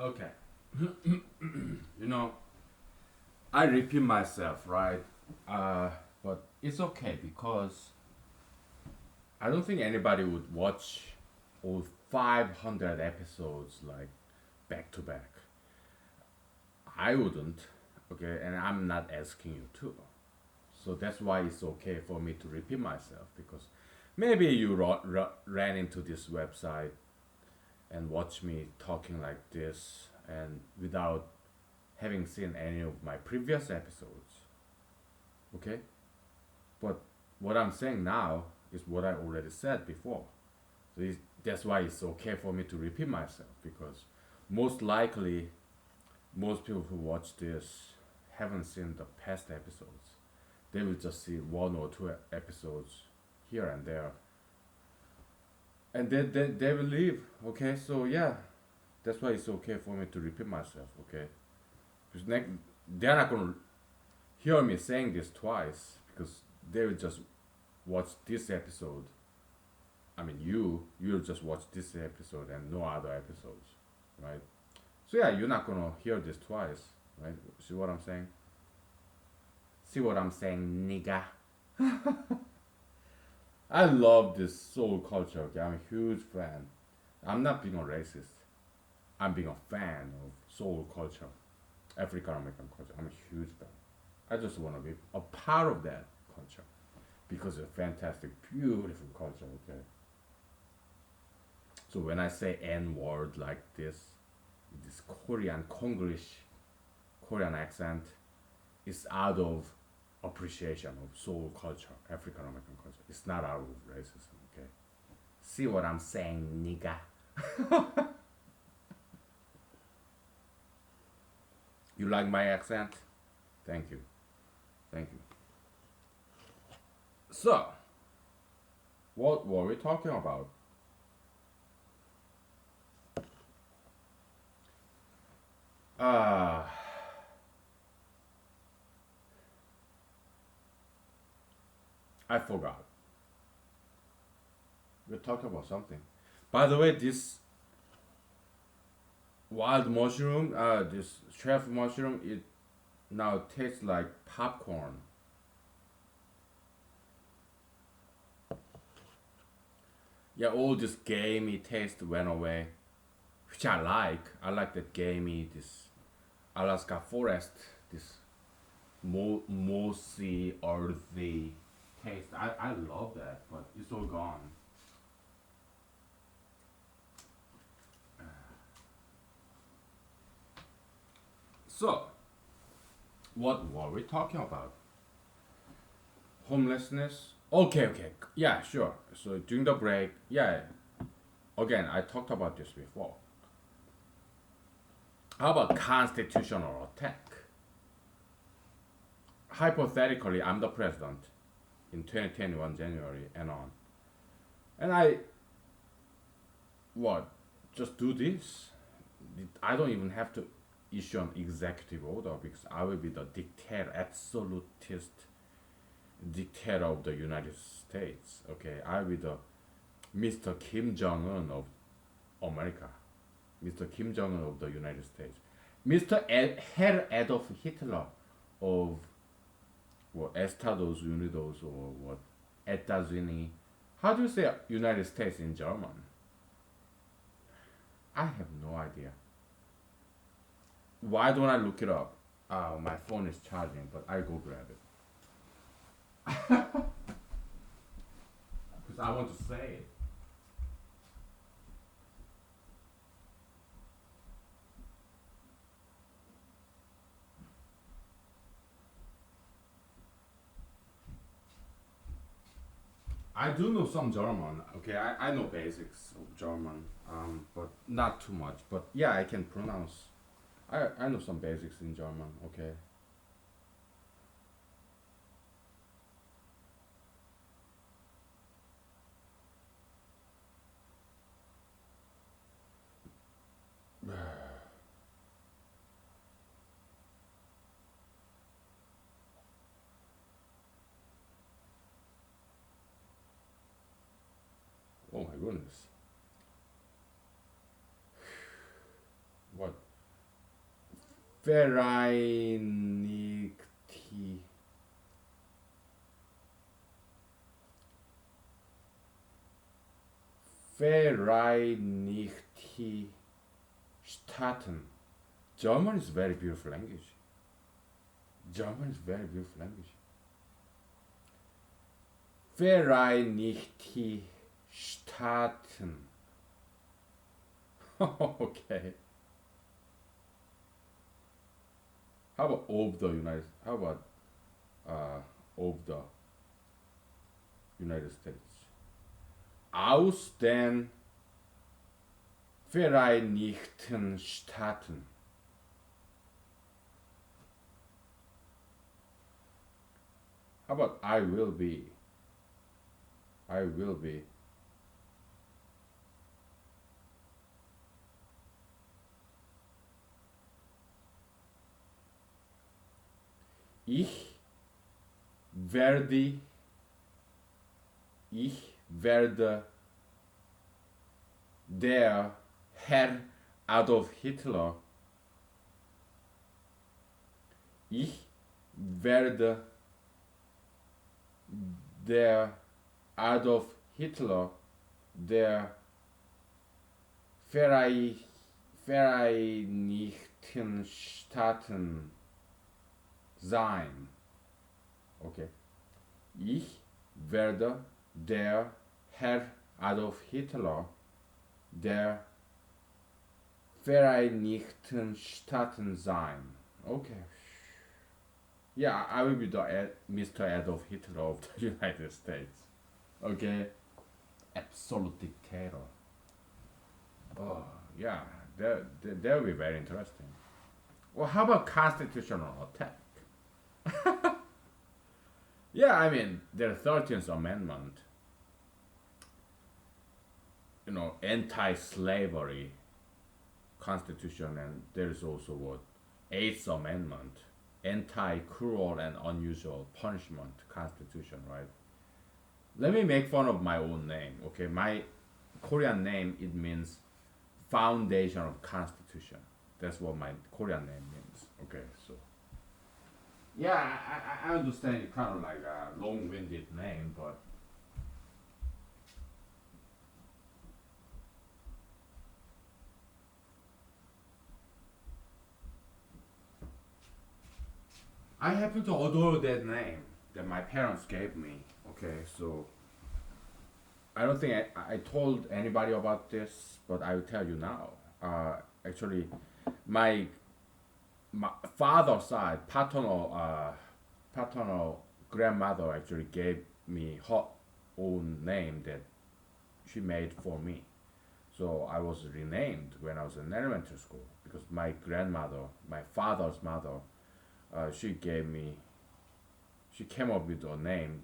Okay. You know, I repeat myself, right? But it's okay because I don't think anybody would watch all 500 episodes like back to back. I wouldn't, okay, and I'm not asking you to. So that's why it's okay for me to repeat myself because maybe you ran into this website and watch me talking like this and without having seen any of my previous episodes, okay? But what I'm saying now is what I already said before. So that's why it's okay for me to repeat myself because most likely most people who watch this haven't seen the past episodes. They will just see one or two episodes here and there, and then they will leave. Okay, so yeah, that's why it's okay for me to repeat myself. Okay, because they're not gonna hear me saying this twice because they will just watch this episode. I mean, you'll just watch this episode and no other episodes, right? So yeah, you're not gonna hear this twice, right? See what I'm saying? See what I'm saying, nigga? I love this soul culture. Okay, I'm a huge fan. I'm not being a racist. I'm being a fan of soul culture, African American culture. I'm a huge fan. I just want to be a part of that culture because it's a fantastic, beautiful culture. Okay. So when I say N word like this Korean Konglish Korean accent is out of appreciation of soul culture, African American culture. It's not out of racism. Okay. See what I'm saying, nigga? You like my accent? Thank you. Thank you. So, what were we talking about? Uh, I forgot. We're talking about something. By the way, this wild mushroom, this chef mushroom, it now tastes like popcorn. Yeah, all this gamey taste went away, which I like. I like that gamey, this Alaska forest, this mossy, earthy taste. I love that, but it's all gone. So, what were we talking about? Homelessness? Okay, okay. Yeah, sure. So, during the break, yeah, again, I talked about this before. How about constitutional attack? Hypothetically, I'm the president in 2021 January and on. And I, what, just do this? I don't even have to issue an executive order because I will be the dictator, absolutist dictator of the United States. Okay, I will be the Mr. Kim Jong Un of America, Mr. Kim Jong Un of the United States, Mr. Herr Adolf Hitler of what Estados Unidos or what Etazini. How do you say United States in German? I have no idea. Why don't I look it up? My phone is charging, but I go grab it. Because I want to say it. I do know some German. Okay, I know basics of German, but not too much. But yeah, I can pronounce. I know some basics in German. Okay. Oh my goodness. What? Vereinigte Vereinigte Staaten. German is very beautiful language. German is very beautiful language. Vereinigte Staaten. Okay. How about of the United? How about of the United States? Aus den Vereinigten Staaten. How about I will be? I will be. Ich werde. Ich werde der Herr Adolf Hitler. Ich werde der Adolf Hitler der Vereinigten Staaten sein. Okay. Ich werde der Herr Adolf Hitler der Vereinigten Staaten sein. Okay. Yeah, I will be the Mr. Adolf Hitler of the United States. Okay. Absolute dictator. Oh, yeah. That will be very interesting. Well, how about constitutional attack? Yeah, I mean, the 13th Amendment, anti-slavery constitution, and there's also what 8th Amendment, anti-cruel and unusual punishment constitution, right? Let me make fun of my own name, okay? My Korean name, it means foundation of constitution. That's what my Korean name means, okay? So yeah, I understand it's kind of like a long-winded name, but I happen to adore that name that my parents gave me. Okay, so I don't think I told anybody about this, but I will tell you now. Actually, my my father's side, paternal grandmother actually gave me her own name that she made for me. So I was renamed when I was in elementary school because my grandmother, my father's mother, she gave me, she came up with a name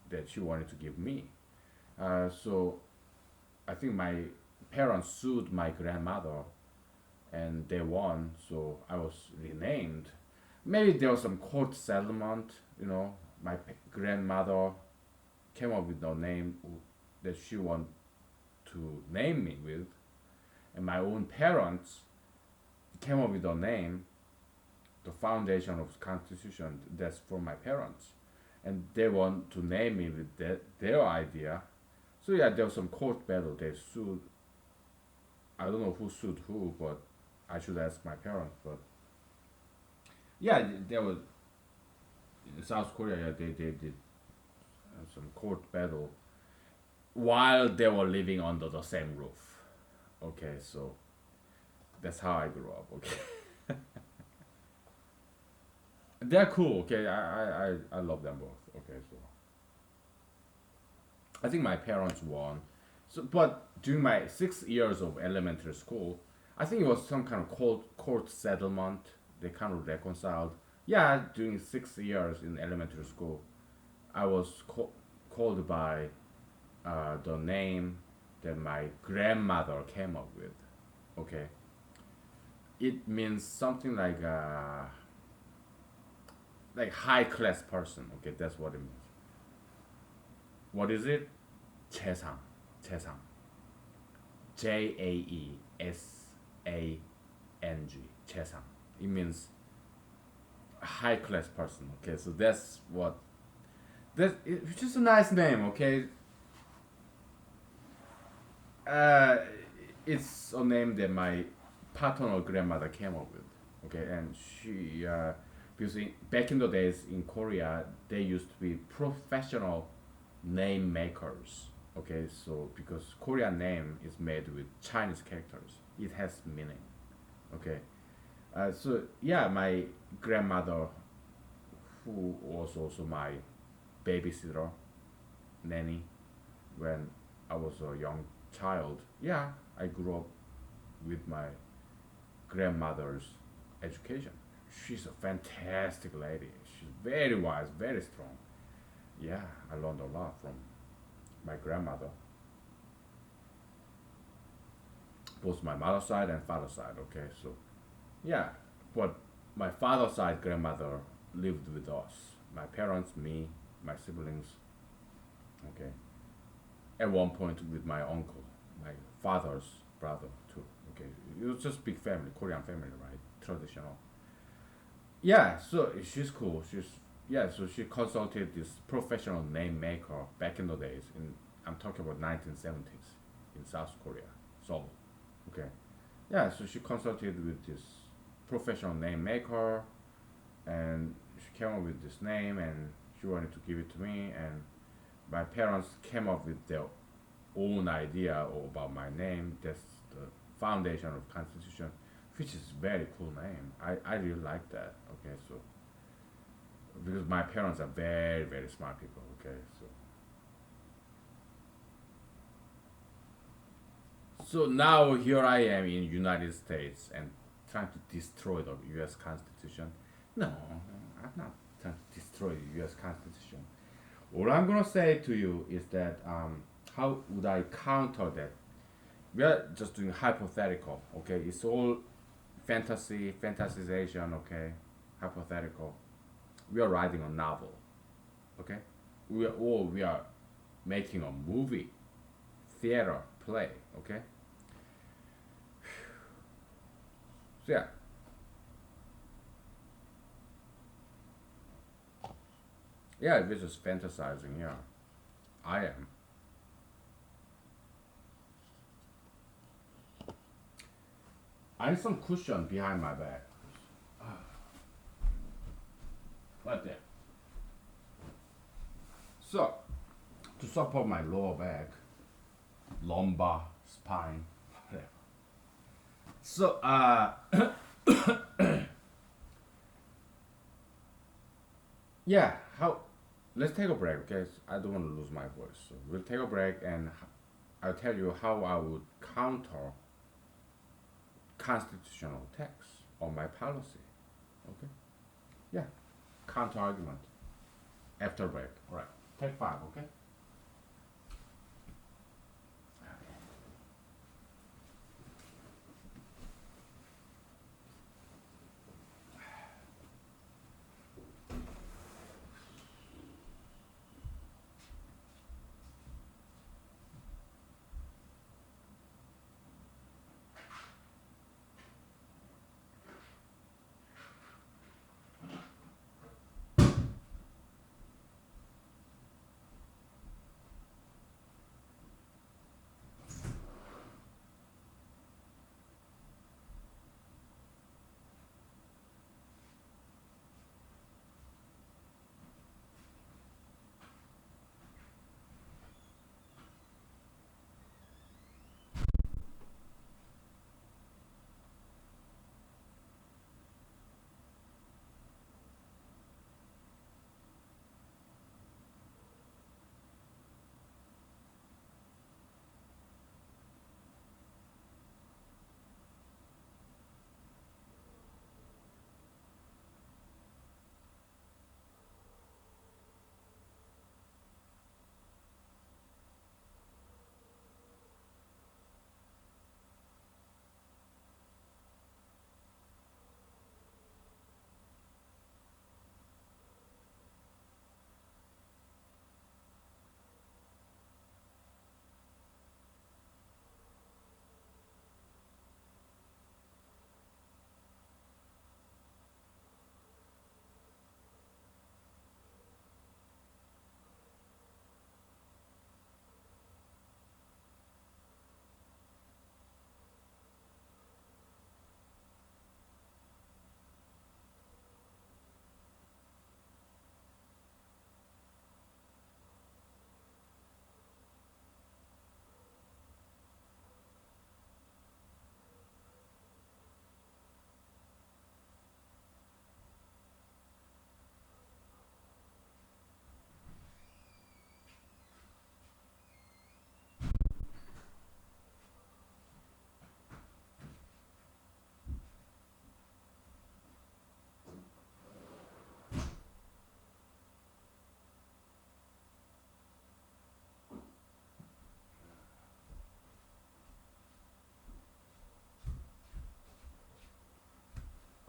that she wanted to give me. So I think my parents sued my grandmother and they won, so I was renamed. Maybe there was some court settlement, my grandmother came up with a name that she wanted to name me with, and my own parents came up with a name, the foundation of the constitution, that's for my parents, and they want to name me with their idea. So yeah, there was some court battle. They sued. I don't know who sued who, but I should ask my parents. But yeah, there was in South Korea. Yeah, they did some court battle while they were living under the same roof. Okay, so that's how I grew up. Okay, they're cool. Okay, I love them both. Okay, so I think my parents won. So, but during my 6 years of elementary school, I think it was some kind of court settlement. They kind of reconciled. Yeah, during 6 years in elementary school, I was called by the name that my grandmother came up with. Okay, it means something like high class person. Okay, that's what it means. What is it? 재상, 재상. JAESANG, 재상. It means high class person. Okay, so that's what it's just a nice name. Okay, uh, it's a name that my paternal grandmother came up with. Okay, and she because back in the days in Korea, they used to be professional name makers. Okay, so because Korean name is made with Chinese characters, it has meaning. Okay, so yeah, my grandmother, who was also my babysitter, nanny, when I was a young child. Yeah, I grew up with my grandmother's education. She's a fantastic lady. She's very wise, very strong. Yeah, I learned a lot from my grandmother, both my mother's side and father's side. Okay, so yeah, but my father's side grandmother lived with us. My parents, me, my siblings. Okay, at one point with my uncle, my father's brother too. Okay, it was just big family, Korean family, right? Traditional. Yeah, so she's cool. She's yeah, so she consulted this professional name maker back in the days. In I'm talking about 1970s in South Korea, Seoul. Okay, yeah, so she consulted with this professional name maker, and she came up with this name, and she wanted to give it to me, and my parents came up with their own idea about my name. That's the foundation of Constitution, which is very cool name. I really like that. Okay, so because my parents are very smart people. Okay, so now here I am in United States and trying to destroy the U.S. Constitution. No, I'm not trying to destroy the U.S. Constitution. What I'm gonna say to you is that how would I counter that? We are just doing hypothetical. Okay, it's all fantasy, fantasization. Okay, hypothetical. We are writing a novel. Okay, we are making a movie, theater, play. Okay, so yeah, yeah, we're just fantasizing. Yeah, I am. I need some cushion behind my back. Right there. So, to support my lower back, lumbar, spine, whatever. So, yeah, how? Let's take a break, okay? I don't want to lose my voice. So we'll take a break, and I'll tell you how I would counter constitutional text on my policy. Okay? Yeah, counter argument after break. All right. Take five. Okay.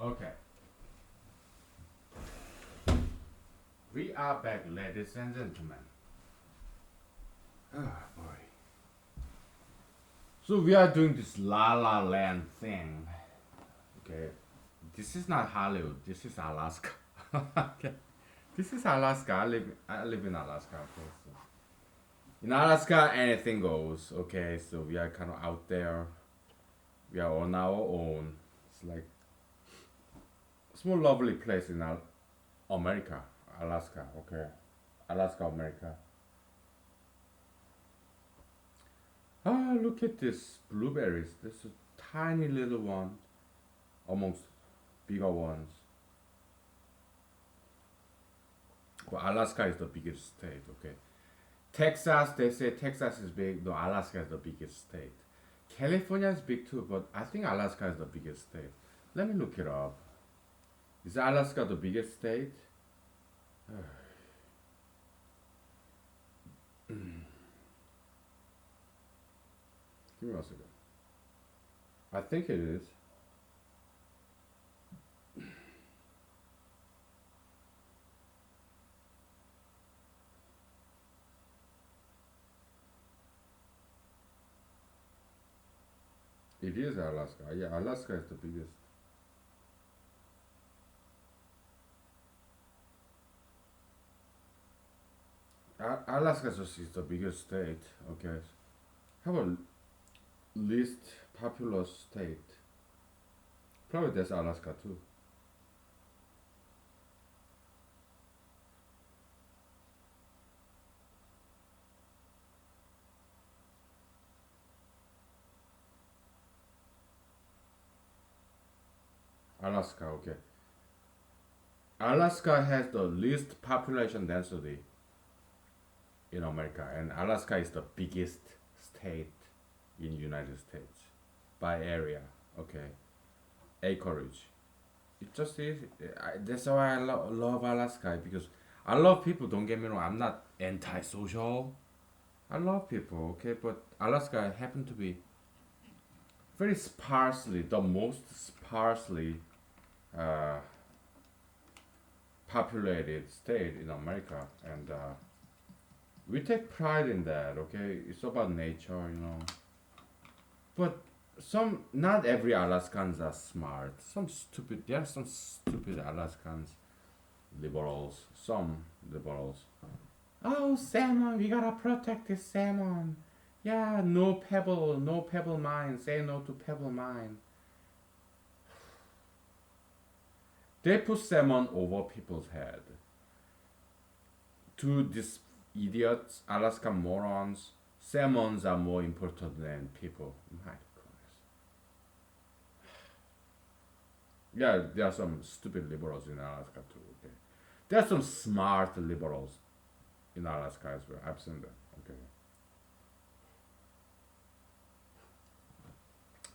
Okay. We are back, ladies and gentlemen. Oh boy. So we are doing this La La Land thing. Okay. This is not Hollywood. This is Alaska. Okay. This is Alaska. I live in Alaska. Okay. So in Alaska, anything goes. Okay. So we are kind of out there. We are on our own. It's like small lovely place in America, Alaska. Okay. Alaska, America. Ah, look at this blueberries. This is a tiny little one amongst bigger ones. But Alaska is the biggest state, okay? Texas, they say Texas is big. No, Alaska is the biggest state. California is big too, but I think Alaska is the biggest state. Let me look it up. Is Alaska the biggest state? Give me one second. I think it is. It is Alaska. Yeah, Alaska is the biggest. Alaska is the biggest state. Okay. How about least populous state? Probably that's Alaska too. Alaska, okay. Alaska has the least population density in America, and Alaska is the biggest state in United States by area. Okay, acreage. It just is. That's why I love Alaska because I love people. Don't get me wrong. I'm not antisocial. I love people. Okay, but Alaska happened to be very sparsely, the most sparsely uh, populated state in America, and we take pride in that. Okay, it's about nature. But not every Alaskans are smart. There are some stupid Alaskans, liberals, some liberals. Oh, salmon, we gotta protect the salmon. Yeah, no pebble mine. Say no to pebble mine. They put salmon over people's head. To these idiots, Alaska morons, salmons are more important than people. My goodness. Yeah, there are some stupid liberals in Alaska too. Okay, there are some smart liberals in Alaska as well. I've seen them. Okay,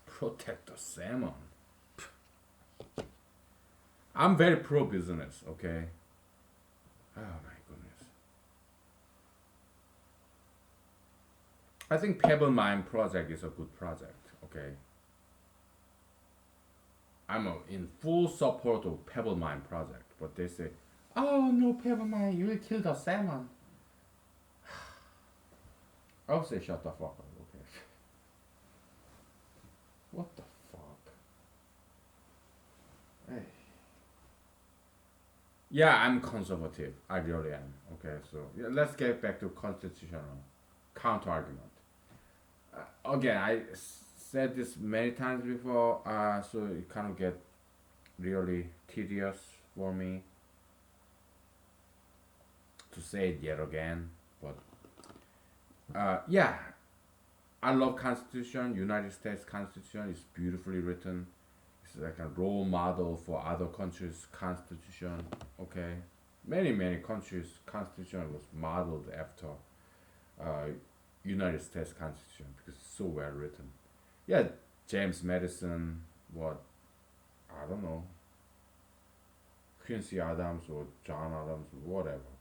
protect the salmon. I'm very pro business. Okay. Oh my goodness. I think Pebble Mine project is a good project. Okay. In full support of Pebble Mine project, but they say, "Oh no, Pebble Mine, you will kill the salmon." I'll say, "Shut the fuck up." Okay. What the fuck? Hey. Yeah, I'm conservative. I really am. Okay, so yeah, let's get back to constitutional counter argument. Again, said this many times before, so it kind of get really tedious for me to say it yet again. But yeah, I love Constitution. United States Constitution is beautifully written. It's like a role model for other countries' constitution. Okay, many countries' constitution was modeled after uh, United States Constitution because it's so well written. Yeah, James Madison, what I don't know, Quincy Adams or John Adams, whatever,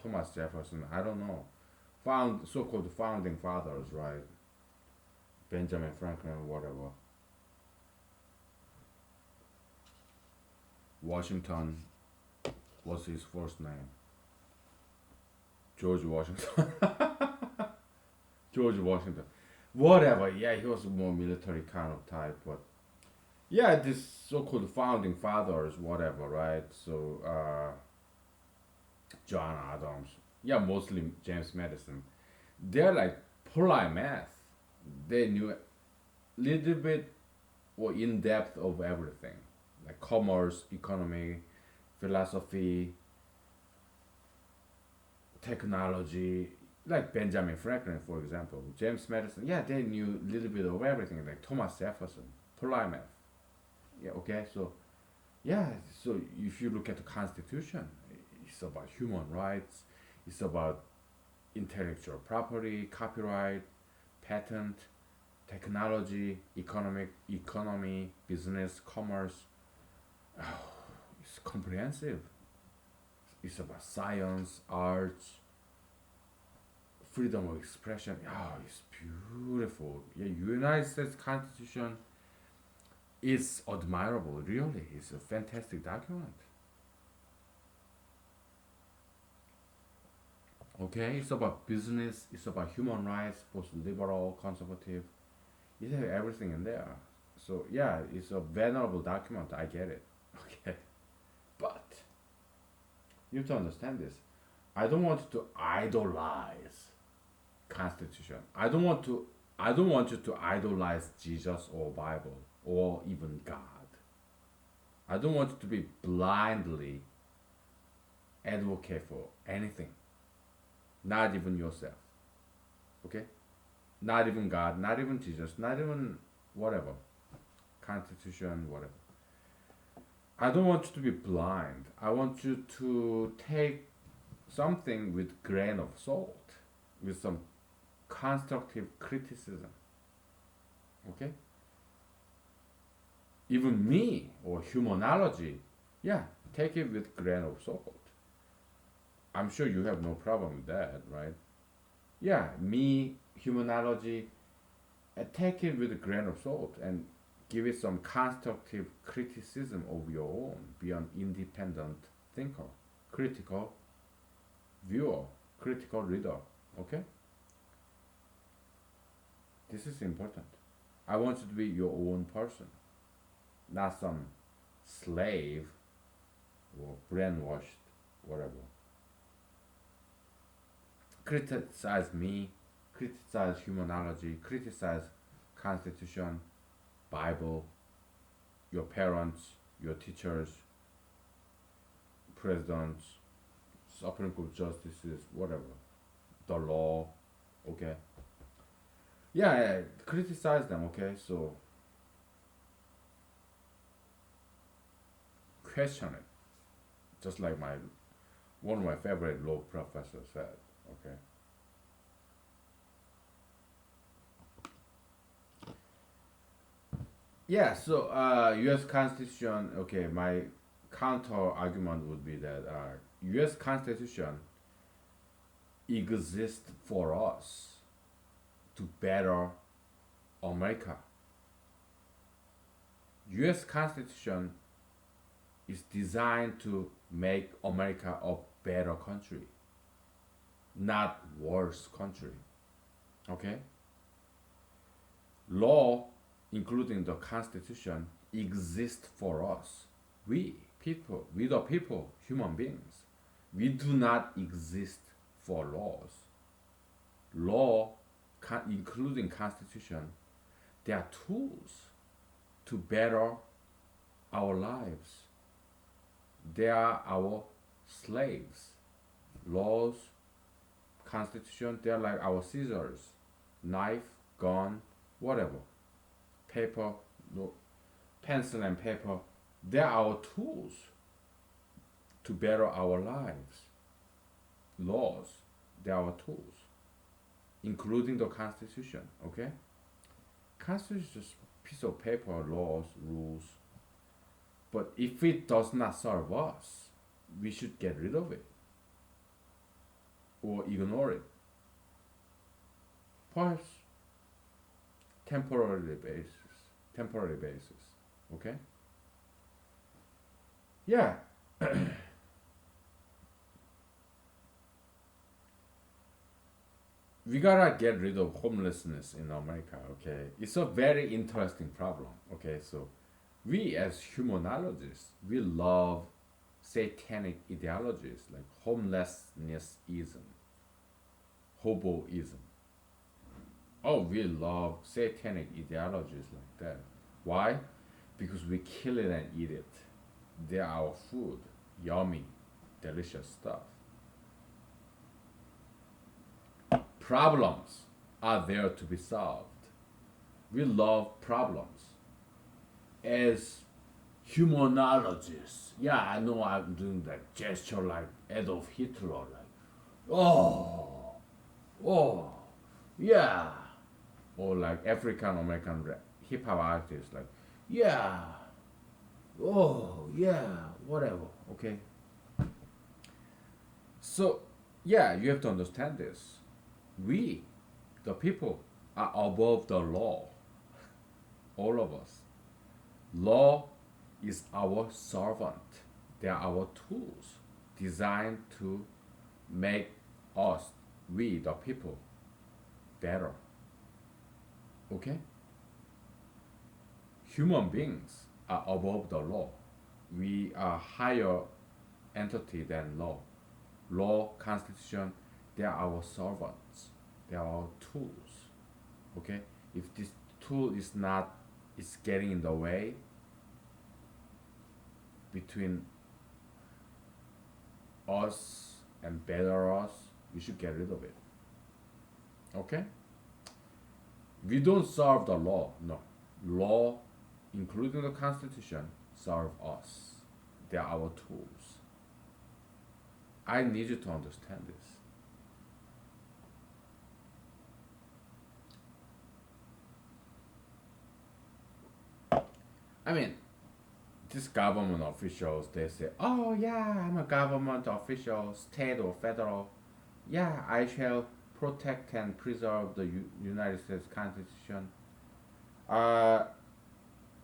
Thomas Jefferson, I don't know, found so-called founding fathers, right? Benjamin Franklin, whatever. Washington. What's his first name? George Washington. George Washington. Whatever. Yeah, he was more military kind of type, but yeah, this so-called founding fathers, whatever, right? So John Adams. Yeah, mostly James Madison. They're like polite math. They knew a little bit or in depth of everything, like commerce, economy, philosophy, technology. Like Benjamin Franklin, for example, James Madison. Yeah, they knew a little bit of everything. Like Thomas Jefferson, polite math. Yeah, okay. So yeah, so if you look at the Constitution, it's about human rights. It's about intellectual property, copyright, patent, technology, economy, business, commerce. Oh, it's comprehensive. It's about science, arts, freedom of expression. Oh, it's beautiful. Yeah, United States Constitution is admirable. Really, it's a fantastic document. Okay, it's about business. It's about human rights, both liberal, conservative. It has everything in there. So yeah, it's a venerable document. I get it. Okay, but you have to understand this. I don't want to idolize Constitution. I don't want you to idolize Jesus or Bible or even God. I don't want you to be blindly advocate for anything. Not even yourself. Okay? Not even God, not even Jesus, not even whatever. Constitution, whatever. I don't want you to be blind. I want you to take something with grain of salt, with some constructive criticism. Okay? Even me or humanology, yeah, take it with grain of salt. I'm sure you have no problem with that, right? Yeah, me, humanology, take it with a grain of salt and give it some constructive criticism of your own. Be an independent thinker, critical viewer, critical reader. Okay? This is important. I want you to be your own person, not some slave or brainwashed, whatever. Criticize me, criticize humanology, criticize Constitution, Bible, your parents, your teachers, presidents, Supreme Court justices, whatever, the law, okay? Yeah, yeah, criticize them, okay? So question it, just like my one of my favorite law professors said, okay? Yeah, so U.S. Constitution. Okay, my counter argument would be that U.S. Constitution exists for us to better America. U.S. Constitution is designed to make America a better country, not worse country. Okay? Law, including the Constitution, exists for us. We people, we the people, human beings. We do not exist for laws. Law, including Constitution, they are tools to better our lives. They are our slaves. Laws, Constitution, they are like our scissors, knife, gun, whatever. Paper, no, pencil and paper, they are our tools to better our lives. Laws, they are our tools, including the Constitution. Okay, Constitution is just a piece of paper, laws, rules. But if it does not serve us, we should get rid of it or ignore it. Perhaps temporary basis. Temporary basis. Okay. Yeah, we gotta get rid of homelessness in America. Okay, it's a very interesting problem. Okay, so we as humanologists, we love satanic ideologies like homelessnessism, hoboism. Oh, we love satanic ideologies like that. Why? Because we kill it and eat it. They're our food, yummy, delicious stuff. Problems are there to be solved. We love problems. As humanologists, yeah, I know I'm doing that gesture like Adolf Hitler, like, oh, oh, yeah. Or like African American hip hop artists, like, yeah, oh, yeah, whatever, okay? So, yeah, you have to understand this. We, the people, are above the law, all of us. Law is our servant. They are our tools designed to make us, we the people, better. Okay? Human beings are above the law. We are higher entity than law. Law, constitution, they are our servants. They are our tools. Okay? If this tool is getting in the way between us and better us, we should get rid of it. Okay? We don't serve the law. No. Law, including the Constitution, serve us. They are our tools. I need you to understand this. I mean, these government officials, they say, oh yeah, I'm a government official, state or federal. Yeah, I shall protect and preserve the United States Constitution. Uh,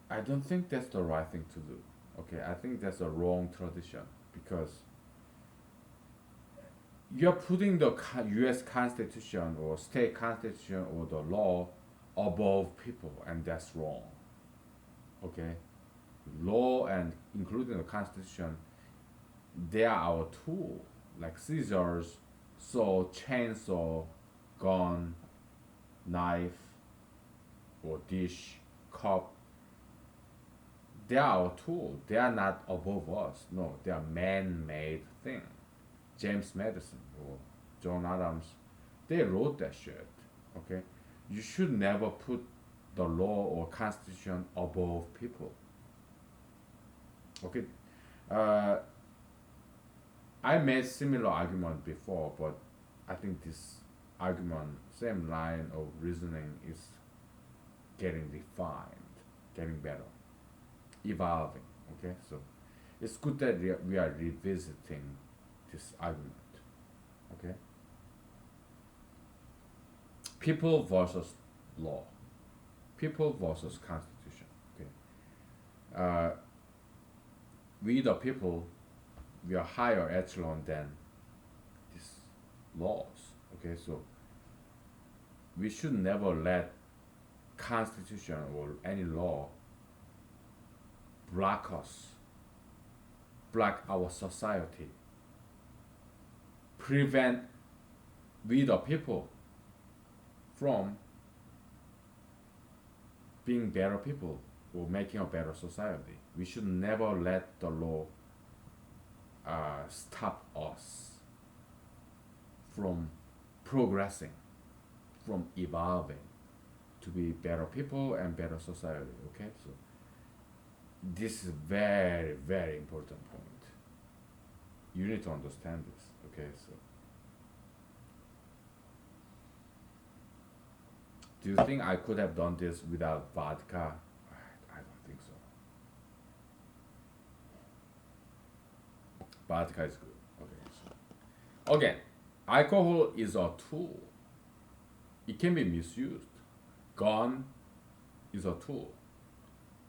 I don't think that's the right thing to do. Okay, I think that's a wrong tradition because you're putting the U.S. Constitution or state constitution or the law above people, and that's wrong. Okay, law and including the Constitution, they are our tool, like scissors, saw, chainsaw, gun, knife, or dish, cup. They are our tool. They are not above us. No, they are man-made thing. James Madison or John Adams, they wrote that shit. Okay, you should never put the law or constitution above people. Okay, uh, I made similar argument before, but I think this argument, same line of reasoning, is getting refined, getting better, evolving. Okay, so it's good that we are revisiting this argument. Okay, people versus law, people versus constitution. Okay, uh, we the people, we are higher echelon than these laws. Okay, so we should never let constitution or any law block us, block our society, prevent we the people from being better people or making a better society. We should never let the law stop us from progressing, from evolving to be better people and better society. Okay, so this is very very important point. You need to understand this. Okay, so do you think I could have done this without vodka? I don't think so. Vodka is good. Okay, so again, alcohol is a tool. It can be misused. Gun is a tool.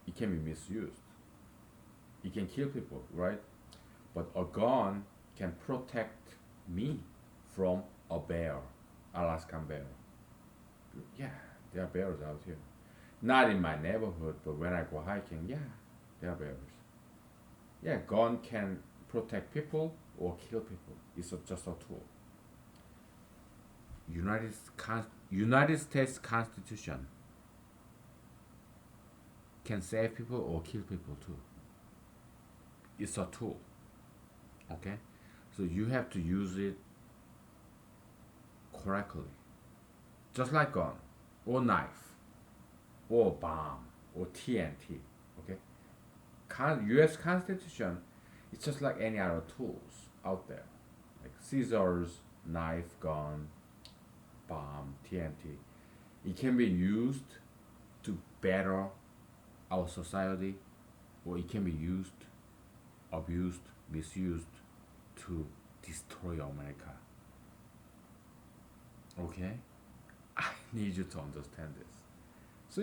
It can be misused. It can kill people, right? But a gun can protect me from a bear, Alaskan bear. Yeah, there are bears out here. Not in my neighborhood, but when I go hiking, yeah, there are bears. Yeah, gun can protect people or kill people. It's just a tool. United States Constitution can save people or kill people too. It's a tool. Okay, so you have to use it correctly, just like gun, or knife, or bomb, or TNT. Okay, U.S. Constitution, it's just like any other tools out there, like scissors, knife, gun, bomb, TNT. It can be used to better our society, or it can be used, abused, misused to destroy America. Okay? I need you to understand this. So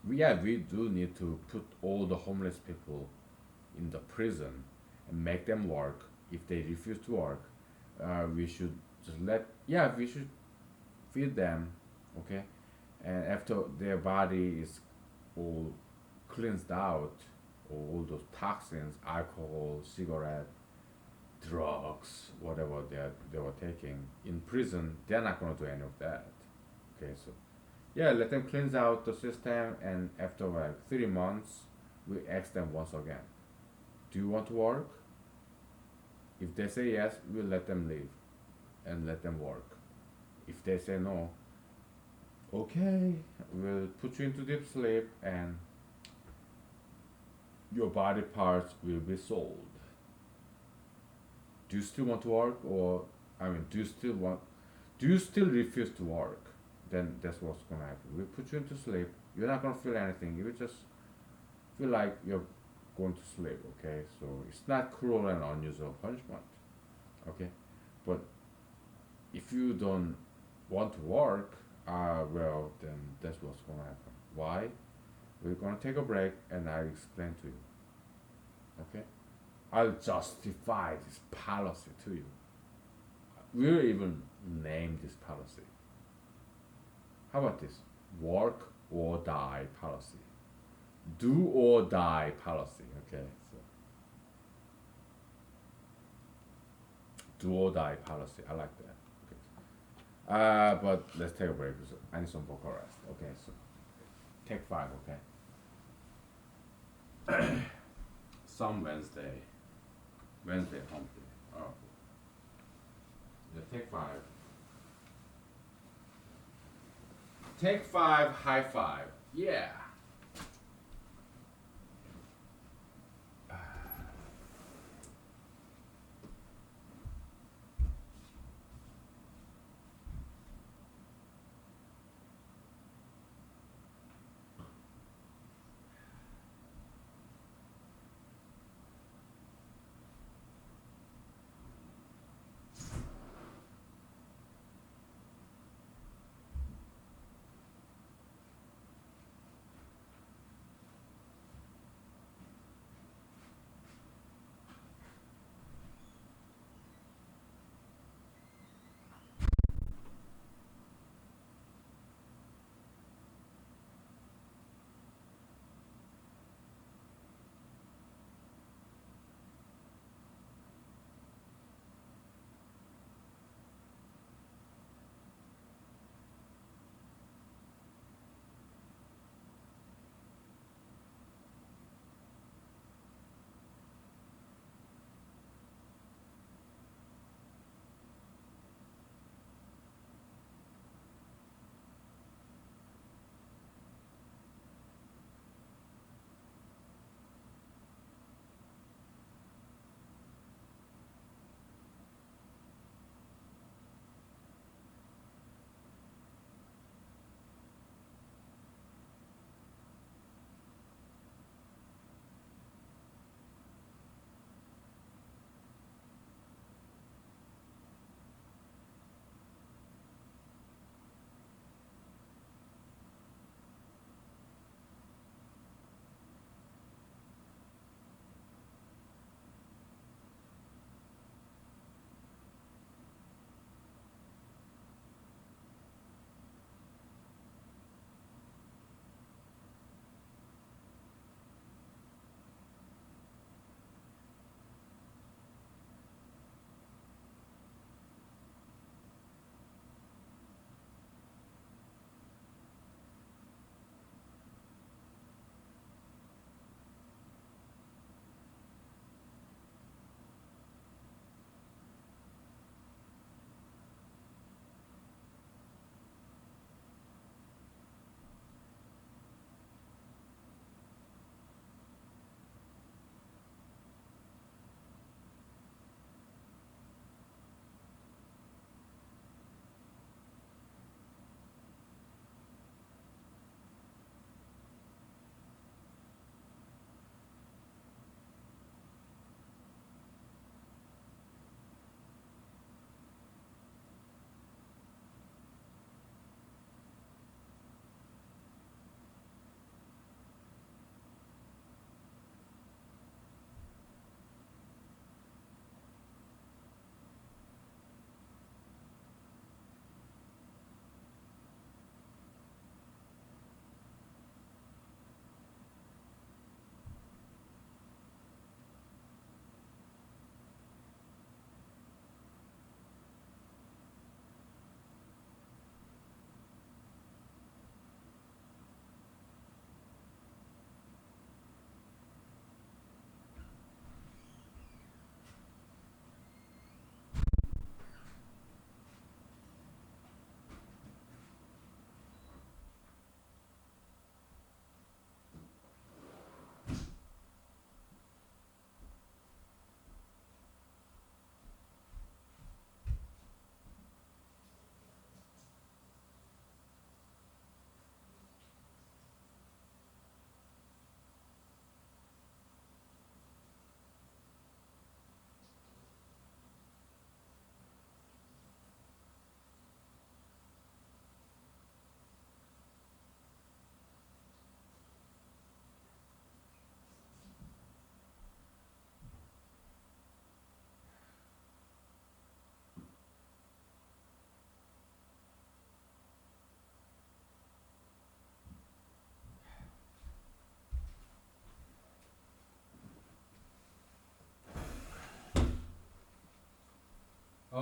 we do need to put all the homeless people in the prison and make them work. If they refuse to work, we should just we should feed them, okay? And after their body is all cleansed out, all those toxins, alcohol, cigarette, drugs, whatever they were taking in prison, they're not gonna do any of that. Okay, so let them cleanse out the system, and after like 3 months, we ask them once again, do you want to work? If they say yes, we'll let them leave and let them work. If they say no, okay, we'll put you into deep sleep and your body parts will be sold. Do you still want to work, or do you still refuse to work? Then that's what's gonna happen. We put you into sleep. You're not gonna feel anything. You just feel like you're going to sleep. Okay, so it's not cruel and unusual punishment. Okay, but if you don't want to work, well, then that's what's gonna happen. Why? We're gonna take a break, and I'll explain to you. Okay, I'll justify this policy to you. We'll even name this policy. How about this? Work or die policy. Do or die policy. Okay, so do or die policy. I like that. Okay. But let's take a break. So I need some vocal rest. Okay, so take 5. Okay. Some Wednesday hump day. Oh, yeah, take 5. Take 5. High five. Yeah.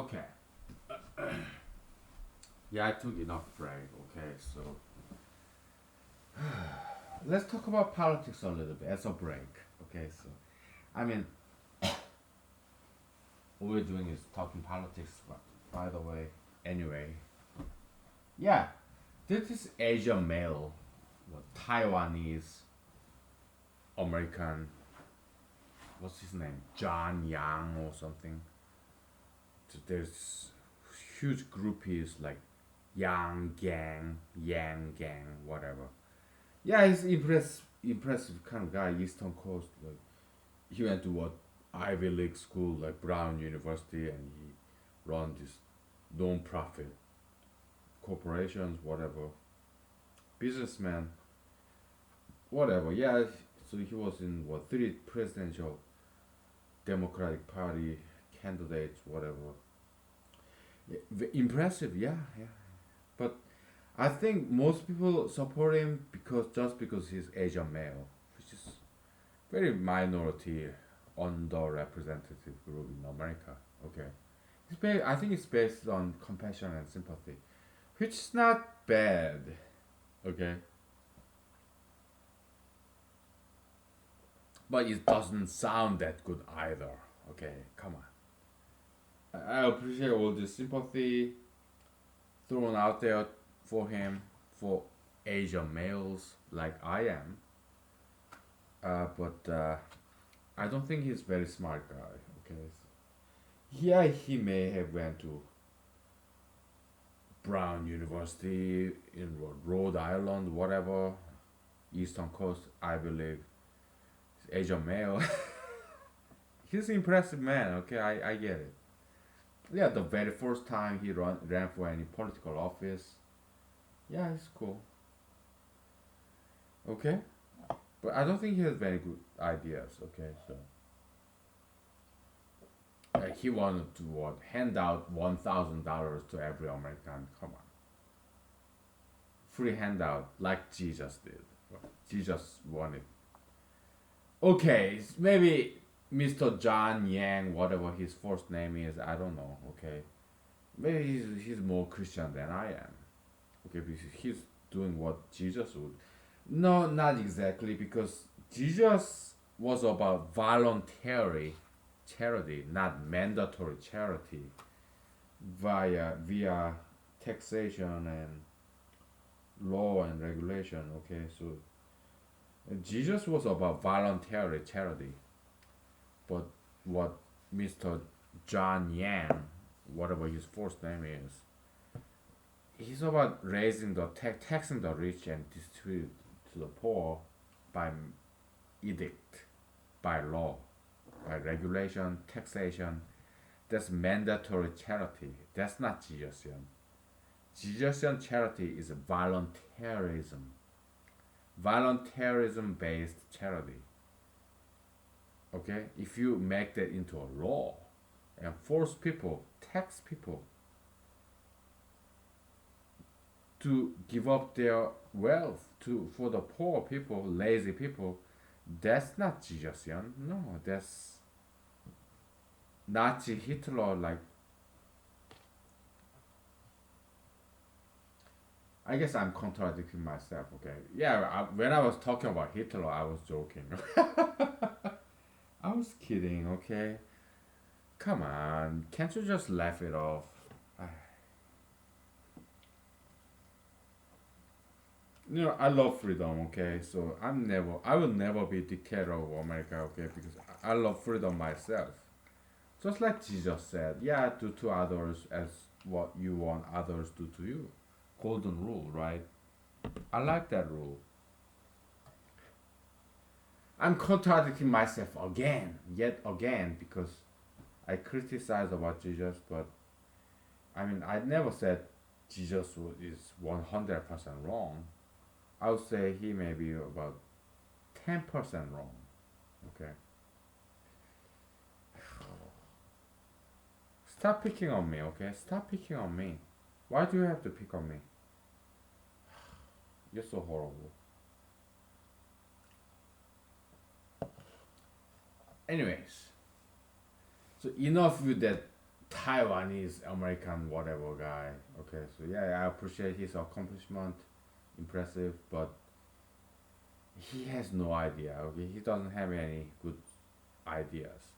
Okay. Yeah, I took enough break. Okay, so let's talk about politics a little bit as a break. Okay, so I mean, all we're doing is talking politics. But by the way, anyway, yeah, this is Asian male, Taiwanese American. What's his name? John Yang or something. There's huge groupies like Yang Gang, Yang Gang, whatever. Yeah, he's impressive kind of guy, Eastern Coast. Like he went to what Ivy League school, like Brown University, and he run this non-profit corporations, whatever, businessman, whatever. Yeah, so he was in what three presidential Democratic Party candidates, whatever. Yeah, impressive, yeah, yeah. But I think most people support him because just because he's Asian male, which is very minority, underrepresented group in America. Okay, I think it's based on compassion and sympathy, which is not bad. Okay, but it doesn't sound that good either. Okay, come on. I appreciate all this sympathy thrown out there for him, for Asian males like I am. But I don't think he's very smart guy. Okay, yeah, he may have went to Brown University in Rhode Island, whatever, Eastern Coast, I believe. Asian male. He's an impressive man. Okay, I get it. Yeah, the very first time he ran for any political office. Yeah, it's cool. Okay, but I don't think he has very good ideas. Okay, so he wanted to what hand out $1,000 to every American. Come on, free handout like Jesus did. Jesus wanted. Okay, maybe Mr. John Yang, whatever his first name is, I don't know. Okay, maybe he's more Christian than I am. Okay, because he's doing what Jesus would. No, not exactly, because Jesus was about voluntary charity, not mandatory charity, via taxation and law and regulation. Okay, so Jesus was about voluntary charity, but what Mr. John Yang, whatever his first name is, he's about raising the taxing the rich and distribute to the poor by edict, by law, by regulation, taxation. That's mandatory charity. That's not Jesusian. Jesusian charity is voluntarism. Voluntarism based charity. Okay? If you make that into a law and force people, tax people to give up their wealth for the poor people, lazy people, that's not Jesusian. No, that's Nazi Hitler. Like, I guess I'm contradicting myself. Okay, yeah. When I was talking about Hitler, I was joking. I was kidding. Okay, come on, can't you just laugh it off? You know, I love freedom. Okay, so I will never be dictator of America. Okay, because I love freedom myself. Just like Jesus said, yeah, do to others as what you want others do to you. Golden rule, right? I like that rule. I'm contradicting myself again, yet again, because I criticize about Jesus, but I mean, I never said Jesus is 100% wrong. I would say he may be about 10% wrong. Okay. Stop picking on me, okay? Stop picking on me. Why do you have to pick on me? You're so horrible. Anyways, so enough with that Taiwanese American whatever guy. Okay, so yeah, I appreciate his accomplishment, impressive, but he has no idea. Okay, he doesn't have any good ideas.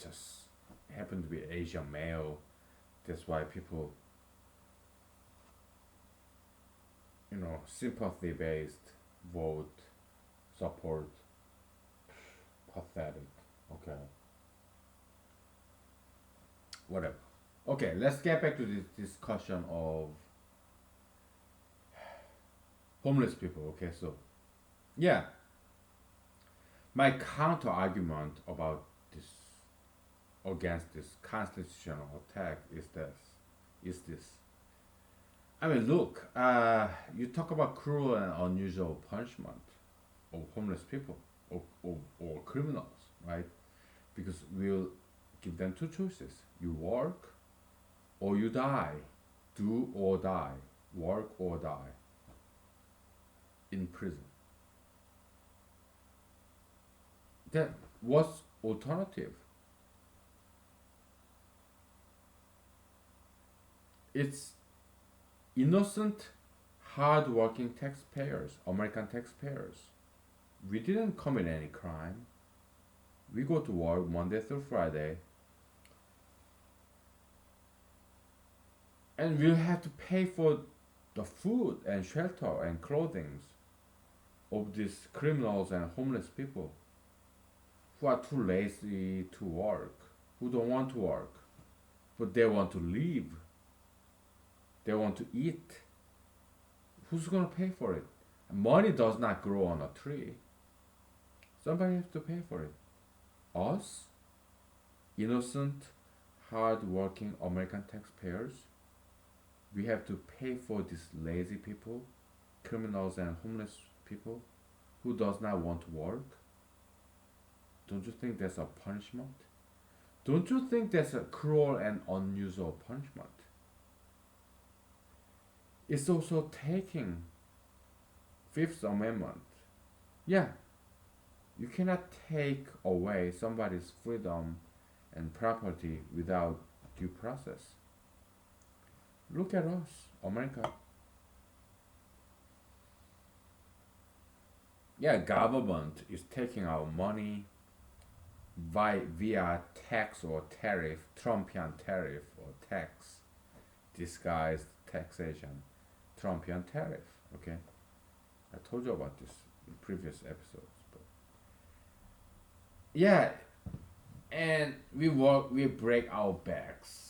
Just happen to be Asian male. That's why people, sympathy based vote support. Pathetic. Okay, whatever. Okay, let's get back to this discussion of homeless people. Okay, so yeah, my counter argument about this against this constitutional attack is this. I mean, look, you talk about cruel and unusual punishment of homeless people or criminals, right? Because we'll give them two choices: you work or you die, do or die, work or die in prison. Then what's alternative? It's innocent, hard-working taxpayers, American taxpayers. We didn't commit any crime. We go to work Monday through Friday, and we'll have to pay for the food and shelter and clothing of these criminals and homeless people who are too lazy to work, who don't want to work, but they want to live, they want to eat. Who's gonna pay for it? Money does not grow on a tree. Somebody has to pay for it. Us, innocent, hard-working American taxpayers, we have to pay for these lazy people, criminals and homeless people who does not want to work. Don't you think that's a punishment? Don't you think that's a cruel and unusual punishment? It's also taking Fifth Amendment. Yeah, you cannot take away somebody's freedom and property without due process. Look at us, America. Yeah, government is taking our money via tax or tariff, Trumpian tariff or tax, disguised taxation, Trumpian tariff. Okay, I told you about this in previous episodes. But yeah, and we break our backs.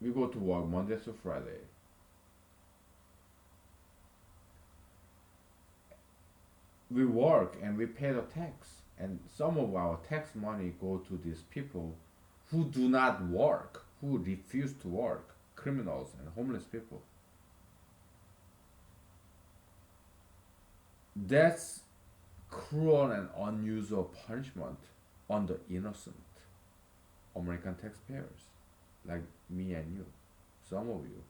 We go to work Monday to Friday. We work and we pay the tax, and some of our tax money go to these people who do not work, who refuse to work, criminals and homeless people. That's cruel and unusual punishment on the innocent American taxpayers, like me and you, some of you.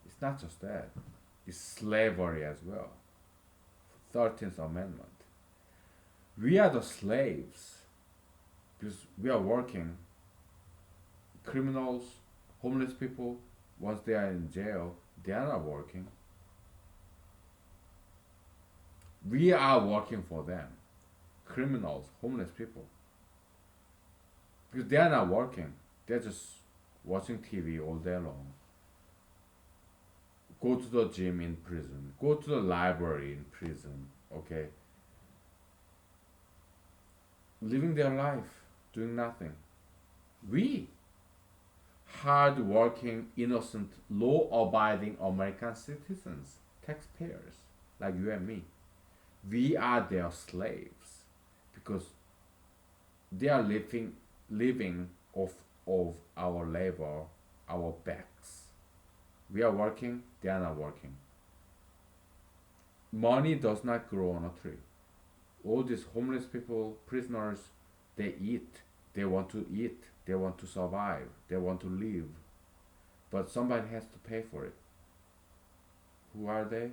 It's not just that, it's slavery as well. 13th Amendment. We are the slaves because we are working. Criminals, homeless people, once they are in jail, they are not working. We are working for them. Criminals, homeless people. Because they are not working. They're just watching TV all day long. Go to the gym in prison. Go to the library in prison. Okay? Living their life, doing nothing. We, hard-working, innocent, law-abiding American citizens, taxpayers, like you and me, we are their slaves because they are living of our labor, our backs. We are working, they are not working. Money does not grow on a tree. All these homeless people, prisoners, they eat. They want to eat. They want to survive. They want to live. But somebody has to pay for it. Who are they?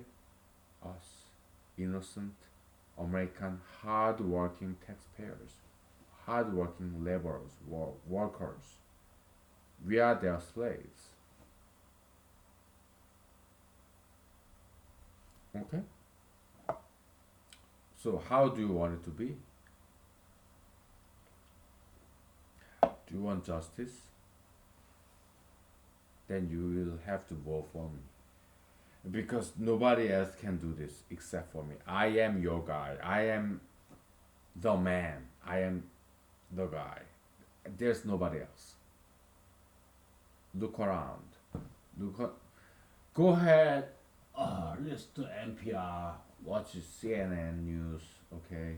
Us. Innocent, American hard-working taxpayers, hard-working laborers, workers. We are their slaves. Okay? So how do you want it to be? Do you want justice? Then you will have to vote for me. Because nobody else can do this except for me. I am your guy. I am the man. I am the guy. There's nobody else. Look around. Look. Go ahead. Listen to NPR. Watch CNN news. Okay.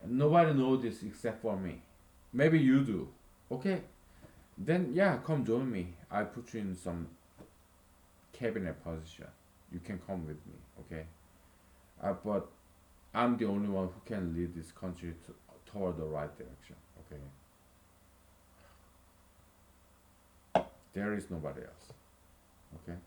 Nobody knows this except for me. Maybe you do. Okay. Then yeah, come join me. I put you in some cabinet position. You can come with me. Okay. But I'm the only one who can lead this country toward the right direction. Okay. There is nobody else. Okay.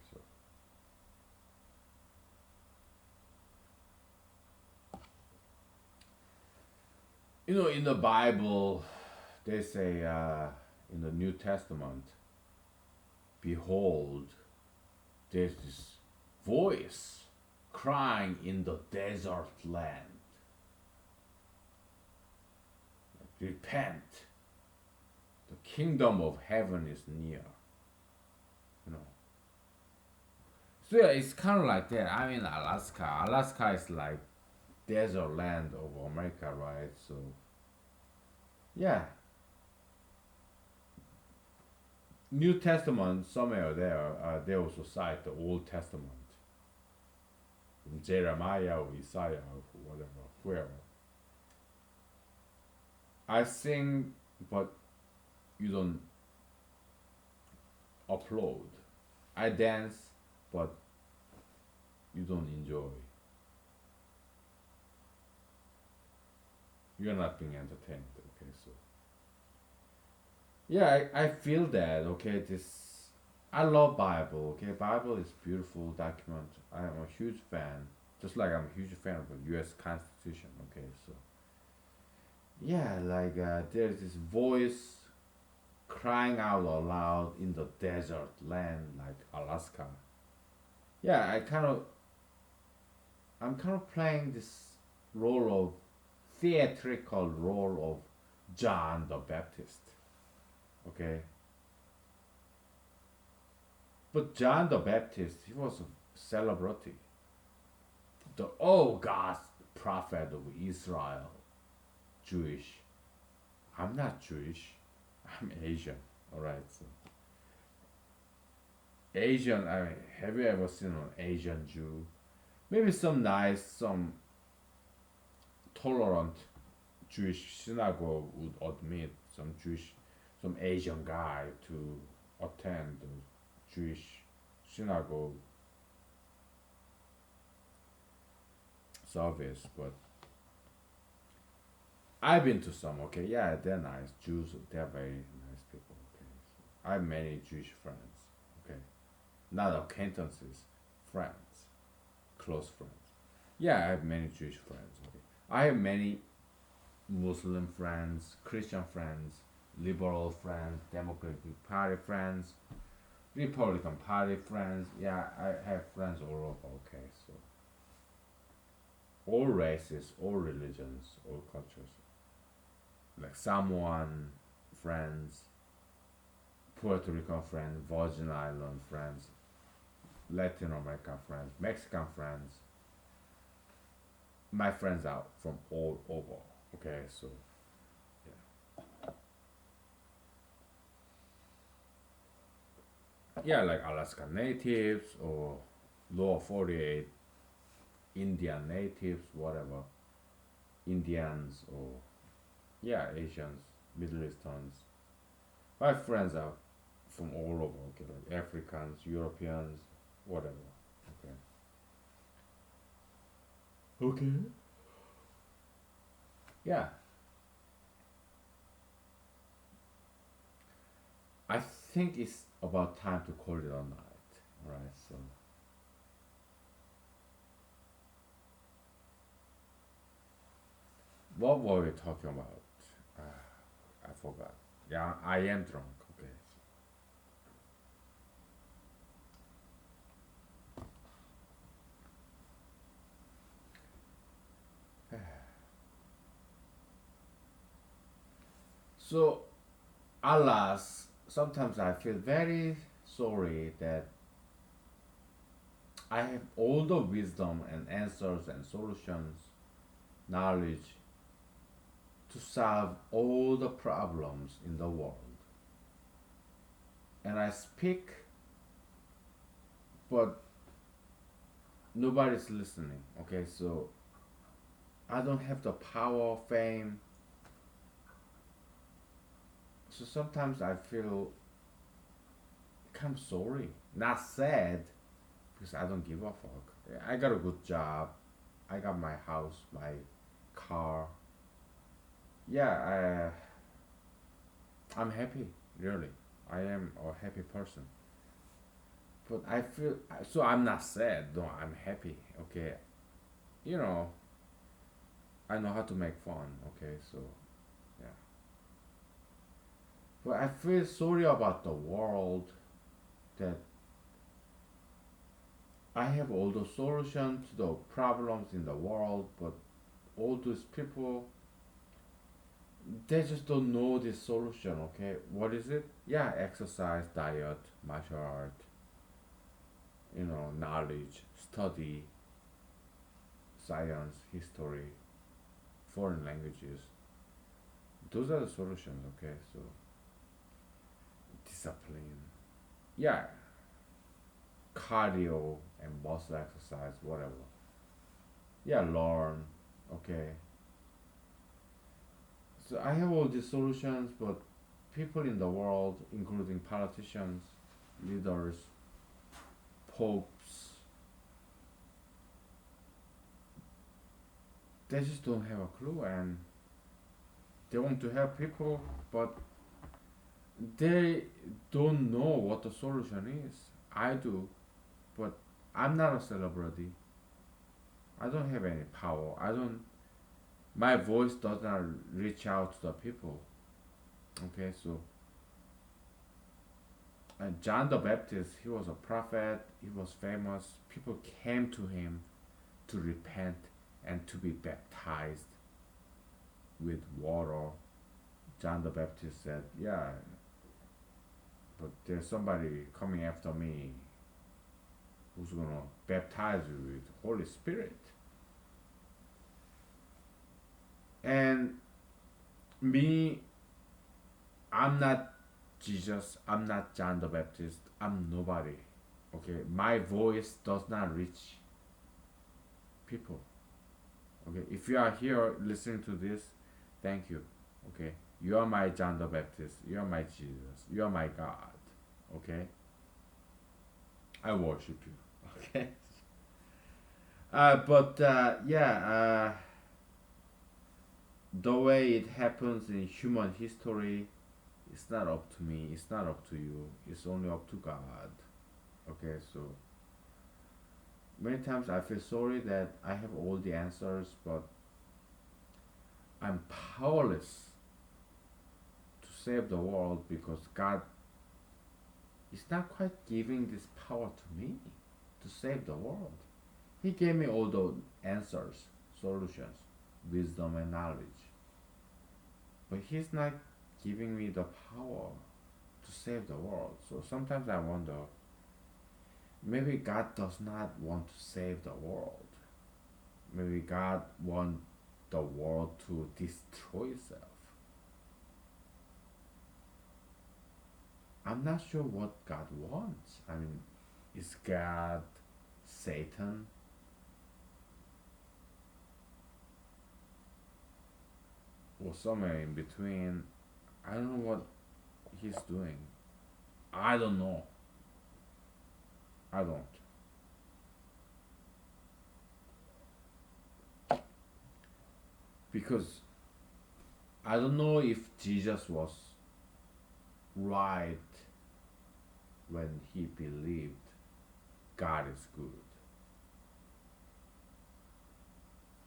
So in the Bible, they say in the New Testament, behold, there's this voice crying in the desert land, repent, the kingdom of heaven is near. You know. So yeah, it's kind of like that. I'm in Alaska. Alaska is like desert land of America, right? So yeah, New Testament somewhere there. They also cite the Old Testament, Jeremiah or Isaiah or whatever, whoever. I sing, but you don't upload. I dance, but you don't enjoy. You're not being entertained. Okay, so yeah, I feel that. Okay, this I love Bible. Okay, Bible is beautiful document. I am a huge fan. Just like I'm a huge fan of the U.S. Constitution. Okay, so yeah, like there's this voice crying out aloud in the desert land like Alaska. Yeah, I'm kind of playing this role of theatrical role of John the Baptist. Okay, but John the Baptist he was a celebrity, the oh God's prophet of Israel, Jewish. I'm not Jewish. I'm Asian. All right, so Asian. I mean, have you ever seen an Asian Jew? Maybe some nice, some tolerant Jewish synagogue would admit some Asian guy to attend the Jewish synagogue service, but I've been to some. Okay, yeah, they're nice Jews. They're very nice people. Okay, so I have many Jewish friends. Okay, not acquaintances, friends, close friends. Yeah, I have many Jewish friends. Okay, I have many Muslim friends, Christian friends, liberal friends, Democratic Party friends, Republican Party friends. Yeah, I have friends all over. Okay, so all races, all religions, all cultures. Like Samoan friends, Puerto Rican friends, Virgin Island friends, Latin American friends, Mexican friends. My friends are from all over. Okay, so yeah, like Alaska natives or lower 48 Indian natives, whatever, Indians or yeah, Asians, Middle Easterns. My friends are from all over, okay, like Africans, Europeans, whatever. Okay. Okay. Yeah. I think it's about time to call it a night. Alright, so What were we talking about? I forgot. Yeah, I am drunk. Okay. So, alas, sometimes I feel very sorry that I have all the wisdom and answers and solutions, knowledge to solve all the problems in the world. And I speak, but nobody's listening. Okay, so I don't have the power, fame. So sometimes I feel kind of sorry, not sad, because I don't give a fuck. I got a good job. I got my house, my car. Yeah, I'm happy, really. I am a happy person. But I feel so I'm not sad. No, I'm happy. Okay, you know I know how to make fun. Okay, so yeah. But I feel sorry about the world that I have all the solutions to the problems in the world, but all those people they just don't know this solution. Okay, what is it? Yeah, exercise, diet, martial art, knowledge, study, science, history, foreign languages. Those are the solutions. Okay, so discipline. Yeah, cardio and muscle exercise, whatever. Yeah, learn. Okay. So I have all these solutions, but people in the world, including politicians, leaders, popes, they just don't have a clue and they want to help people, but they don't know what the solution is. I do, but I'm not a celebrity. I don't have any power. I don't. My voice does not reach out to the people. Okay, so John the Baptist, he was a prophet. He was famous. People came to him to repent and to be baptized with water. John the Baptist said, "Yeah, but there's somebody coming after me who's gonna baptize you with Holy Spirit." And me, I'm not Jesus. I'm not John the Baptist. I'm nobody. Okay, my voice does not reach people. Okay, if you are here listening to this, thank you. Okay, you are my John the Baptist. You are my Jesus. You are my God. Okay, I worship you. Okay, but yeah, the way it happens in human history, it's not up to me. It's not up to you. It's only up to God. Okay, so many times I feel sorry that I have all the answers, but I'm powerless to save the world because God is not quite giving this power to me to save the world. He gave me all the answers, solutions, wisdom, and knowledge, but He's not giving me the power to save the world. So sometimes I wonder maybe God does not want to save the world. Maybe God wants the world to destroy itself. I'm not sure what God wants. I mean, is God Satan? Or somewhere in between? I don't know what he's doing. I don't know. I don't. Because I don't know if Jesus was right when he believed God is good.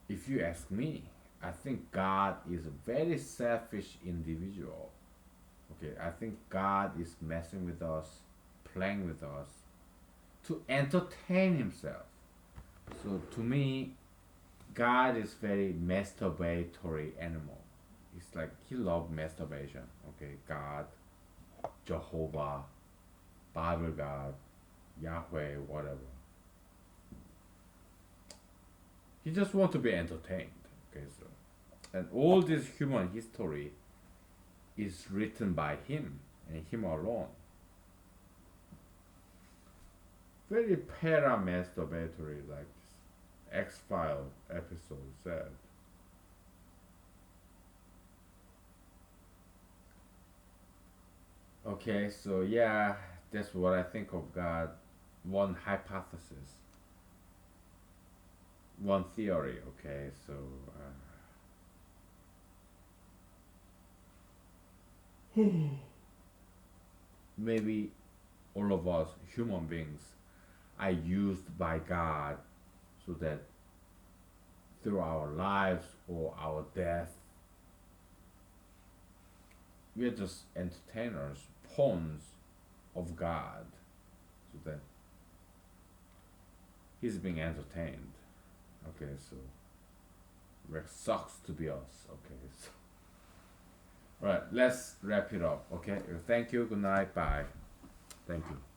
If you ask me, I think God is a very selfish individual. Okay, I think God is messing with us, playing with us to entertain himself. So to me, God is very masturbatory animal. It's like he loves masturbation. Okay, God, Jehovah, Bible God, Yahweh, whatever. He just wants to be entertained. Okay, so and all this human history is written by him and him alone. Very para masturbatory, like X File episode said. Okay, so yeah, that's what I think of God. One hypothesis, one theory. Okay, so maybe all of us human beings are used by God so that through our lives or our death, we are just entertainers, pawns of God, so that He's being entertained. Okay, so it sucks to be us. Okay, so right, let's wrap it up. Okay, thank you. Good night. Bye. Thank you.